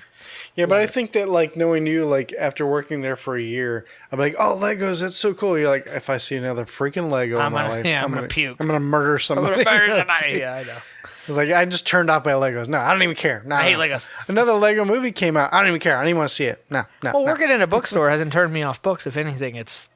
Yeah, but I think that like knowing you, like after working there for a year, I'm like, oh, Legos, that's so cool. You're like, if I see another freaking Lego in my life, I'm gonna puke. I'm gonna murder somebody. Yeah, I know. It's like I just turned off my Legos. No, I don't even care. No, I hate Legos. Another Lego movie came out. I don't even care. I don't even want to see it. No. Well, working in a bookstore hasn't turned me off books. If anything, it's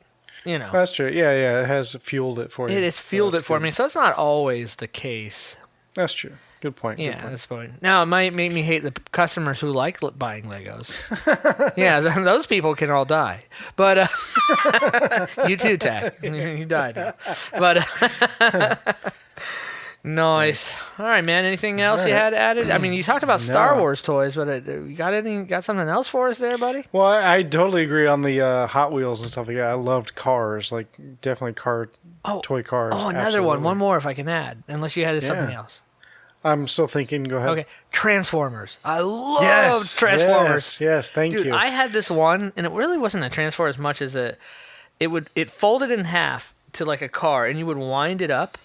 That's true. Yeah. It has fueled it for you. It has fueled it for me. So it's not always the case. That's true. Good point. Yeah, Good point. that's the point. Now, it might make me hate the customers who like buying Legos. Yeah, those people can all die. But you too, Tach. You died now. But nice. All right, man. Anything else you had added? I mean, you talked about Star Wars toys, but you got something else for us there, buddy? Well, I totally agree on the Hot Wheels and stuff like that. I loved cars, like definitely toy cars. Oh, another Absolutely. one more if I can add, unless you had something else. I'm still thinking. Go ahead. Okay, Transformers. I loved Transformers. Yes, thank Dude, you. I had this one, and it really wasn't a Transformer as much as it folded in half to like a car, and you would wind it up,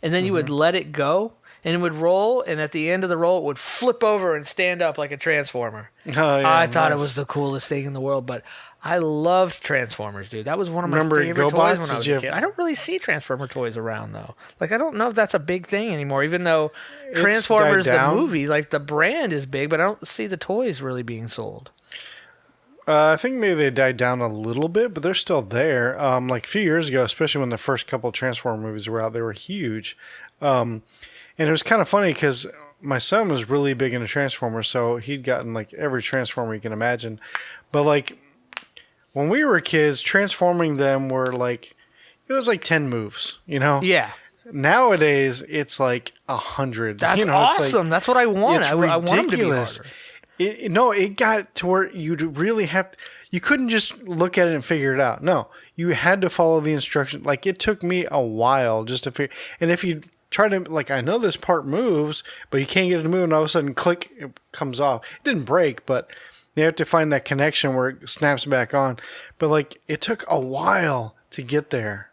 and then you would let it go, and it would roll, and at the end of the roll, it would flip over and stand up like a Transformer. Oh, yeah, I thought it was the coolest thing in the world, but I loved Transformers, dude. That was one of my favorite toys when I was a kid. I don't really see Transformer toys around, though. Like, I don't know if that's a big thing anymore, even though Transformers, the movie, like, the brand is big, but I don't see the toys really being sold. I think maybe they died down a little bit, but they're still there. Like a few years ago, especially when the first couple of Transformer movies were out, they were huge. And it was kind of funny because my son was really big into Transformers, so he'd gotten like every Transformer you can imagine. But like when we were kids, transforming them were like, it was like 10 moves, you know? Yeah. Nowadays, it's like 100. That's you know, awesome. It's like, That's what I want. It's I want them to be ridiculous. harder. It got to where you'd really you couldn't just look at it and figure it out. No, you had to follow the instructions. Like, it took me a while just to figure. And if you try to, like, I know this part moves, but you can't get it to move, and all of a sudden, click, it comes off. It didn't break, but you have to find that connection where it snaps back on. But, like, it took a while to get there.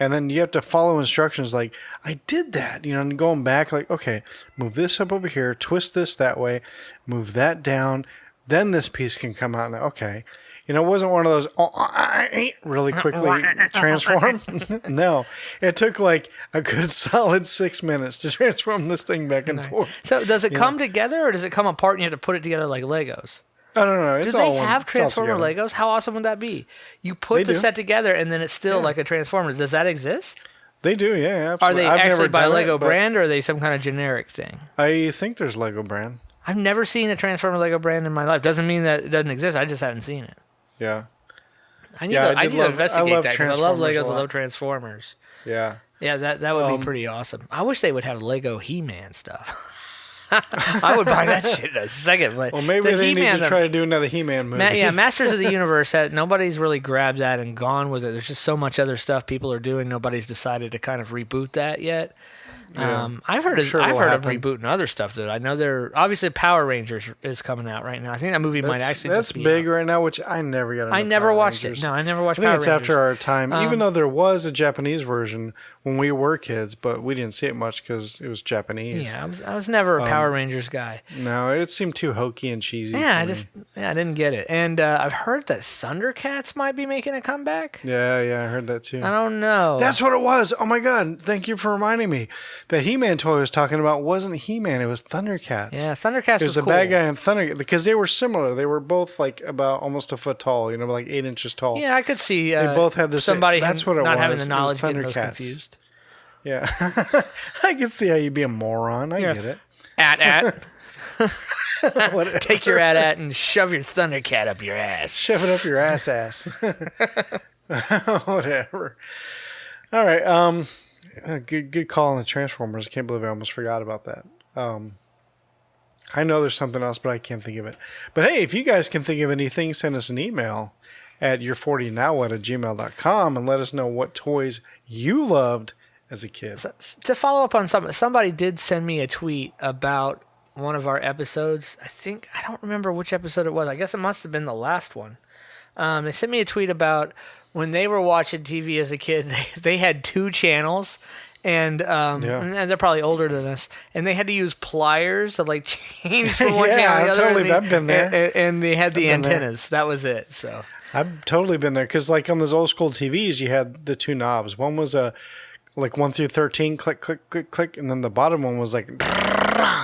And then you have to follow instructions like, I did that, you know, and going back like, okay, move this up over here, twist this that way, move that down, then this piece can come out. And okay. You know, it wasn't one of those, really quickly transform. No, it took like a good solid 6 minutes to transform this thing back and forth. So does it come together, or does it come apart and you have to put it together like Legos? I don't know. Do they have Transformer Legos? How awesome would that be? You put the set together and then it's still like a Transformer. Does that exist? They do, yeah, absolutely. Are they actually by Lego brand, or are they some kind of generic thing? I think there's Lego brand. I've never seen a Transformer Lego brand in my life. Doesn't mean that it doesn't exist. I just haven't seen it. Yeah. I need to investigate that because I love Legos. I love Transformers. Yeah. Yeah, that would be pretty awesome. I wish they would have Lego He-Man stuff. I would buy that shit in a second. But well, maybe they need to try to do another He-Man movie. Masters of the Universe, nobody's really grabbed that and gone with it. There's just so much other stuff people are doing. Nobody's decided to kind of reboot that yet. Yeah. I've heard of rebooting other stuff. That I know they're obviously Power Rangers is coming out right now. I think that movie might actually that's just be big out. right now, which I never got. I never watched it. No, I never watched. I think Power it's Rangers. after our time. Even though there was a Japanese version when we were kids, but we didn't see it much because it was Japanese. Yeah, I was never a Power Rangers guy. No, it seemed too hokey and cheesy. Yeah, I didn't get it. And I've heard that Thundercats might be making a comeback. Yeah, I heard that too. I don't know. That's what it was. Oh my God! Thank you for reminding me. That He-Man toy I was talking about wasn't He-Man. It was Thundercats. Yeah, Thundercats was cool. It was the cool. bad guy in Thunder because they were similar. They were both like about almost a foot tall. You know, like 8 inches tall. Yeah, I could see. They both had this. Somebody that's what it not was. having the knowledge, getting those confused. Yeah, I can see how you'd be a moron. I get it. At. Take your at and shove your Thundercat up your ass. Shove it up your ass. Whatever. All right. Good call on the Transformers. I can't believe I almost forgot about that. I know there's something else, but I can't think of it. But hey, if you guys can think of anything, send us an email at your40nowwhat@gmail.com and let us know what toys you loved as a kid. To follow up on something, somebody did send me a tweet about one of our episodes. I don't remember which episode it was. I guess it must have been the last one. They sent me a tweet about when they were watching TV as a kid, they had 2 channels, and they're probably older than us, and they had to use pliers to like change from one channel to the other. Totally, I've been there. And they had the antennas. That was it. So I've totally been there because, like on those old school TVs, you had the 2 knobs. One was like 1 through 13, click, click, click, click, and then the bottom one was like.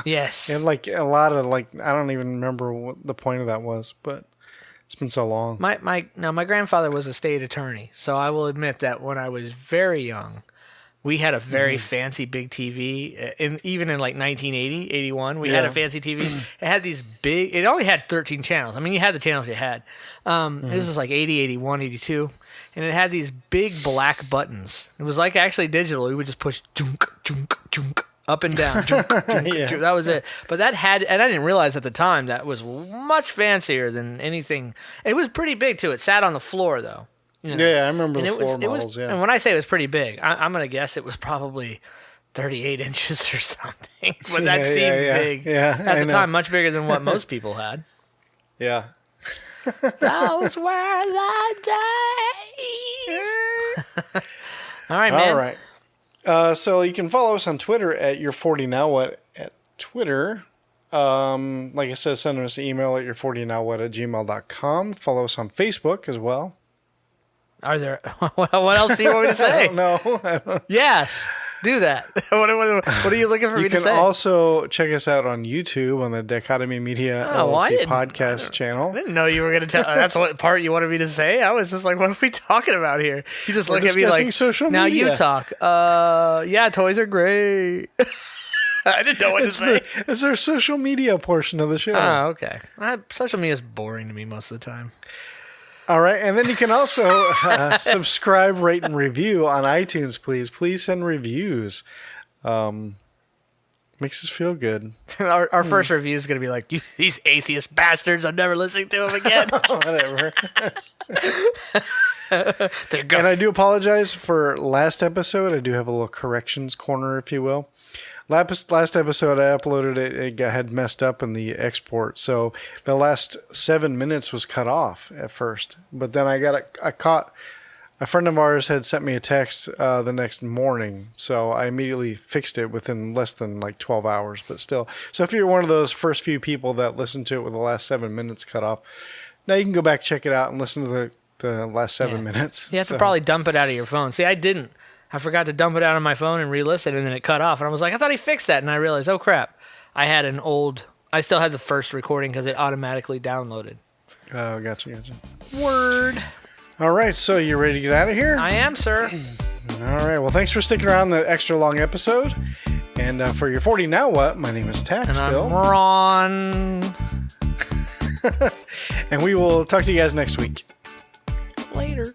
Yes. And like a lot of like I don't even remember what the point of that was, but. It's been so long. My grandfather was a state attorney, so I will admit that when I was very young, We had a very fancy big TV. Even in like 1980, 81, we had a fancy TV. It had these big. It only had 13 channels. I mean, you had the channels you had. It was just like 80, 81, 82, and it had these big black buttons. It was like actually digital. You would just push junk, junk, junk, up and down. Junk, junk, junk. That was it. But that had, and I didn't realize at the time that was much fancier than anything. It was pretty big too. It sat on the floor though. You know? Yeah, I remember the floor models. And when I say it was pretty big, I'm going to guess it was probably 38 inches or something. But that seemed big. Yeah, at the time, much bigger than what most people had. Yeah. Those were the days. All right, man. All right. So you can follow us on Twitter at Your40NowWhat at Twitter. Like I said, send us an email at Your40NowWhat@gmail.com. Follow us on Facebook as well. Are there? What else do you want me to say? I don't know. Yes, do that. What are you looking for me to say? You can also check us out on YouTube on the Dichotomy Media LLC podcast channel. I didn't know you were going to tell. That's what part you wanted me to say. I was just like, what are we talking about here? You just look at me like, social now media. you talk. Yeah, toys are great. I didn't know what to say. It's our social media portion of the show. Oh, okay. Social media is boring to me most of the time. All right, and then you can also subscribe, rate, and review on iTunes, please. Please send reviews. Makes us feel good. Our first review is going to be like, these atheist bastards, I'm never listening to them again. Whatever. And I do apologize for last episode. I do have a little corrections corner, if you will. Last episode I uploaded it had messed up in the export, so the last 7 minutes was cut off at first. But then I caught a friend of ours had sent me a text the next morning, so I immediately fixed it within less than like 12 hours. But still, so if you're one of those first few people that listened to it with the last 7 minutes cut off, now you can go back, check it out, and listen to the last 7 minutes. You have to probably dump it out of your phone. See, I didn't. I forgot to dump it out on my phone and re-listen, and then it cut off. And I was like, I thought he fixed that. And I realized, oh, crap. I still had the first recording because it automatically downloaded. Oh, gotcha. Word. All right, so you ready to get out of here? I am, sir. All right, well, thanks for sticking around the extra long episode. And for your 40 Now What, my name is Tach still. I'm Ron. And we will talk to you guys next week. Later.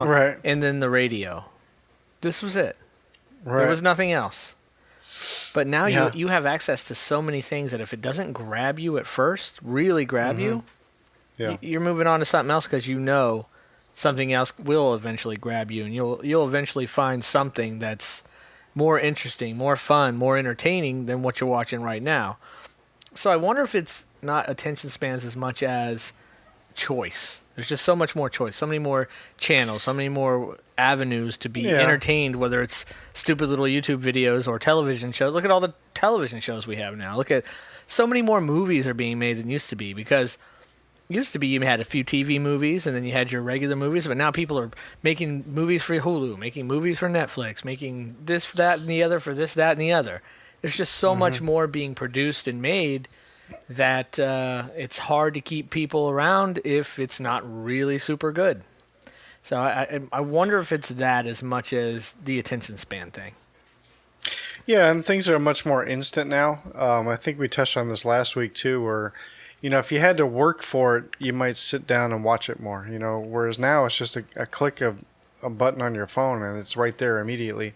Right. And then the radio. This was it. Right. There was nothing else. But now Yeah. you have access to so many things that if it doesn't grab you at first, really grab you, Yeah. you're moving on to something else because you know something else will eventually grab you, and you'll eventually find something that's more interesting, more fun, more entertaining than what you're watching right now. So I wonder if it's not attention spans as much as choice. There's just so much more choice, so many more channels, so many more avenues to be entertained, whether it's stupid little YouTube videos or television shows. Look at all the television shows we have now. Look at so many more movies are being made than used to be, because used to be you had a few TV movies and then you had your regular movies, but now people are making movies for Hulu, making movies for Netflix, making this, that, and the other for this, that, and the other. There's just so much more being produced and made that it's hard to keep people around if it's not really super good. So I wonder if it's that as much as the attention span thing. Yeah, and things are much more instant now. I think we touched on this last week too, where, you know, if you had to work for it, you might sit down and watch it more, you know, whereas now it's just a click of a button on your phone and it's right there immediately.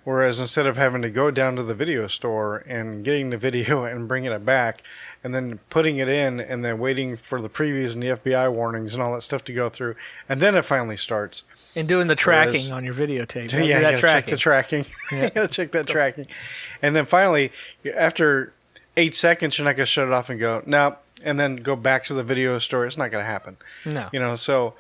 Whereas instead of having to go down to the video store and getting the video and bringing it back and then putting it in and then waiting for the previews and the FBI warnings and all that stuff to go through, and then it finally starts. And doing the tracking on your videotape. Yeah, you gotta check the tracking. You gotta check that tracking. And then finally, after 8 seconds, you're not gonna shut it off and go, no, and then go back to the video store. It's not gonna happen. No. You know, so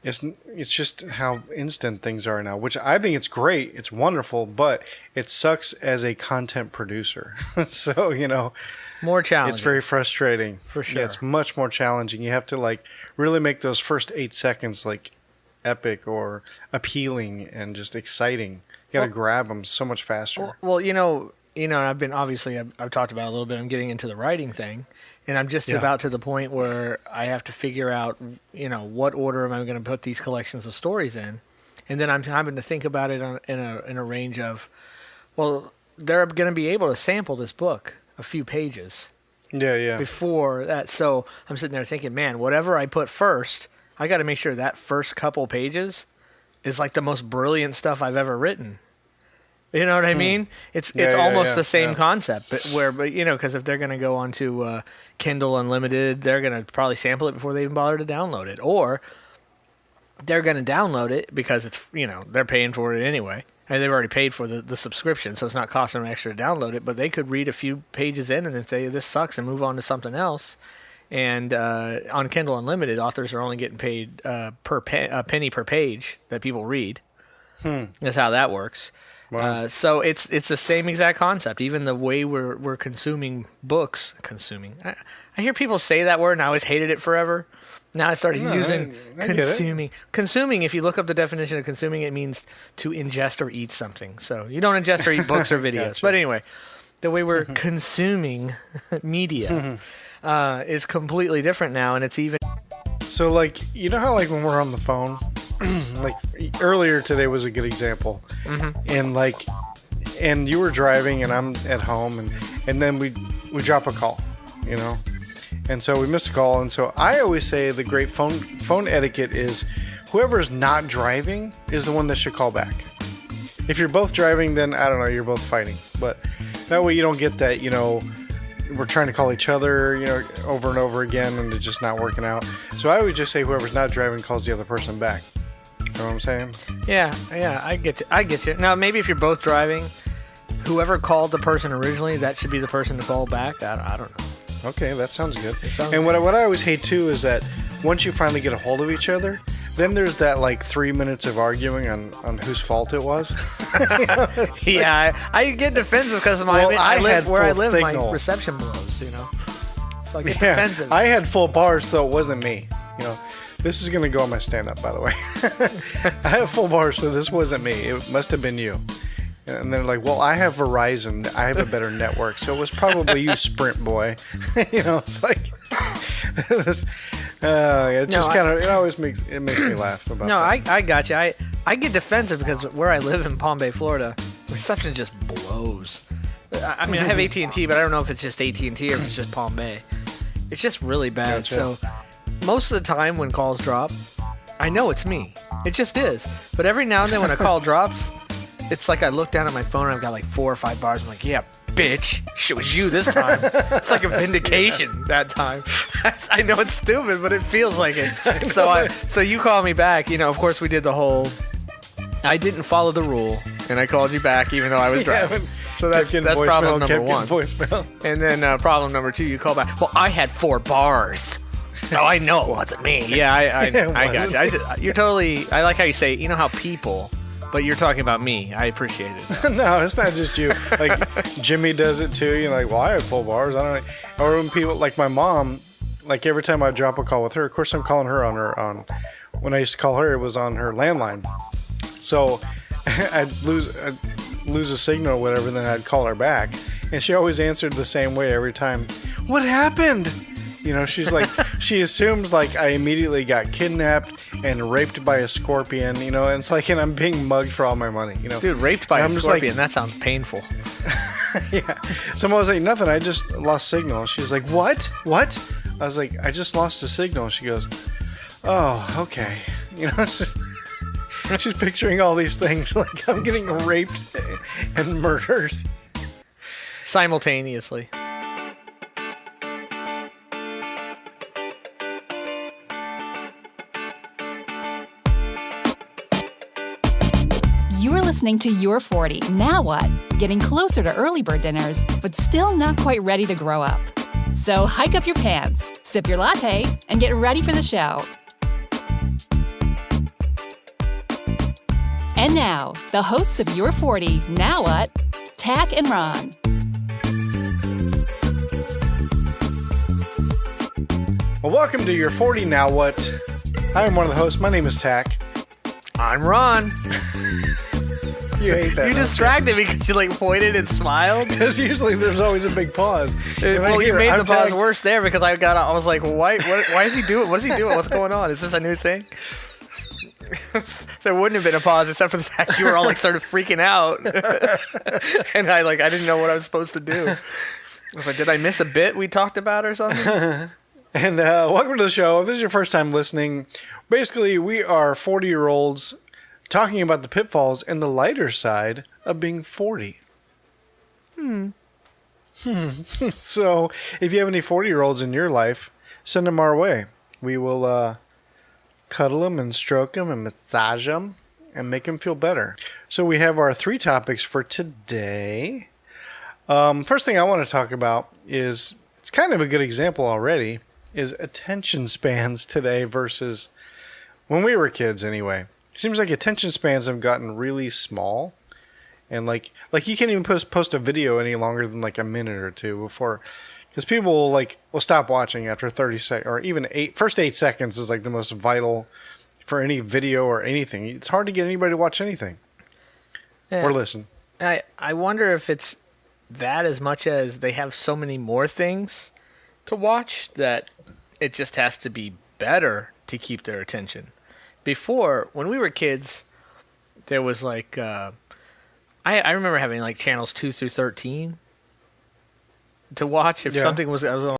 it's just how instant things are now, which I think it's great. It's wonderful, but it sucks as a content producer. So, you know, more challenging. It's very frustrating. For sure. Yeah, it's much more challenging. You have to like really make those first 8 seconds like epic or appealing and just exciting. You got to grab them so much faster. Well, I've been obviously I've talked about it a little bit. I'm getting into the writing thing, and I'm just about to the point where I have to figure out, what order am I going to put these collections of stories in, and then I'm having to think about it in a range of, well, they're going to be able to sample this book a few pages. Yeah. Before that, so I'm sitting there thinking, man, whatever I put first, I got to make sure that first couple pages is like the most brilliant stuff I've ever written. You know what I mean? It's almost the same concept, but because if they're going to go onto Kindle Unlimited, they're going to probably sample it before they even bother to download it, or they're going to download it because it's they're paying for it anyway. And they've already paid for the subscription, so it's not costing them extra to download it. But they could read a few pages in and then say, this sucks, and move on to something else. And on Kindle Unlimited, authors are only getting paid a penny per page that people read. That's how that works. Wow. So it's the same exact concept. Even the way we're consuming books. I hear people say that word, and I always hated it forever. Now I started using consuming. Consuming, if you look up the definition of consuming, it means to ingest or eat something. So you don't ingest or eat books or videos. Gotcha. But anyway, the way we're consuming media is completely different now, and it's even... So, how, when we're on the phone, earlier today was a good example. Mm-hmm. And you were driving, and I'm at home, and then we drop a call, And so we missed a call, and so I always say the great phone etiquette is whoever's not driving is the one that should call back. If you're both driving, then I don't know, you're both fighting. But that way you don't get that, we're trying to call each other, over and over again, and it's just not working out. So I would just say whoever's not driving calls the other person back. You know what I'm saying? Yeah, I get you. Now, maybe if you're both driving, whoever called the person originally, that should be the person to call back. I don't know. Okay, that sounds good. What I always hate too is that once you finally get a hold of each other, then there's that 3 minutes of arguing on whose fault it was. I get defensive because of my I live my reception blows. So I get defensive. I had full bars, so it wasn't me. This is gonna go on my stand-up, by the way. I have full bars, so this wasn't me. It must have been you. And they're like, well, I have Verizon. I have a better network. So it was probably you, Sprint boy. It's like, it always makes me laugh about that. No, I got you. I get defensive because where I live in Palm Bay, Florida, reception just blows. I mean, I have AT&T, but I don't know if it's just AT&T or if it's just Palm Bay. It's just really bad. Gotcha. So most of the time when calls drop, I know it's me. It just is. But every now and then when a call drops, it's like I look down at my phone and I've got 4 or 5 bars. I'm like, yeah, bitch, it was you this time. It's like a vindication that time. I know it's stupid, but it feels like it. So you call me back. Of course we did the whole, I didn't follow the rule, and I called you back even though I was driving. So that's problem number 1. And then problem number 2, you call back. Well, I had 4 bars. So I know it wasn't me. Yeah, I got you. You're totally, I like how you say, how people... But you're talking about me. I appreciate it. No, it's not just you. Jimmy does it too. Well, I had full bars. I don't know. Or when people, my mom, every time I drop a call with her, of course I'm calling her on when I used to call her, it was on her landline. So I'd lose a signal or whatever, then I'd call her back. And she always answered the same way every time. What happened? She's she assumes I immediately got kidnapped and raped by a scorpion, and it's and I'm being mugged for all my money, Dude, raped by a scorpion, that sounds painful. Yeah. So I was like, nothing, I just lost signal. She's like, what? I was like, I just lost the signal. She goes, oh, okay. She's picturing all these things I'm getting raped and murdered. Simultaneously. You're listening to Your 40. Now what? Getting closer to early bird dinners, but still not quite ready to grow up. So hike up your pants, sip your latte, and get ready for the show. And now, the hosts of Your 40. Now what? Tach and Ron. Well, welcome to Your 40. Now what? I am one of the hosts. My name is Tach. I'm Ron. You hate that. You distracted me because you like pointed and smiled. Because usually there's always a big pause. Well, you made the pause worse there because I was like, why is he doing? What is he doing? What's going on? Is this a new thing? There wouldn't have been a pause except for the fact you were all like started freaking out, and I didn't know what I was supposed to do. I was like, did I miss a bit we talked about or something? And welcome to the show. If this is your first time listening, basically we are 40-year-olds talking about the pitfalls and the lighter side of being 40. So if you have any 40-year-olds in your life, send them our way. We will cuddle them and stroke them and massage them and make them feel better. So we have our 3 topics for today. First thing I want to talk about is, it's kind of a good example already, is attention spans today versus when we were kids anyway. It seems like attention spans have gotten really small. And like you can't even post a video any longer than like a minute or two before, because people will stop watching after 30 seconds, or even first 8 seconds is like the most vital for any video or anything. It's hard to get anybody to watch anything or listen. I wonder if it's that as much as they have so many more things to watch that it just has to be better to keep their attention. Before, when we were kids, there was like I remember having like channels 2 through 13 to watch if something was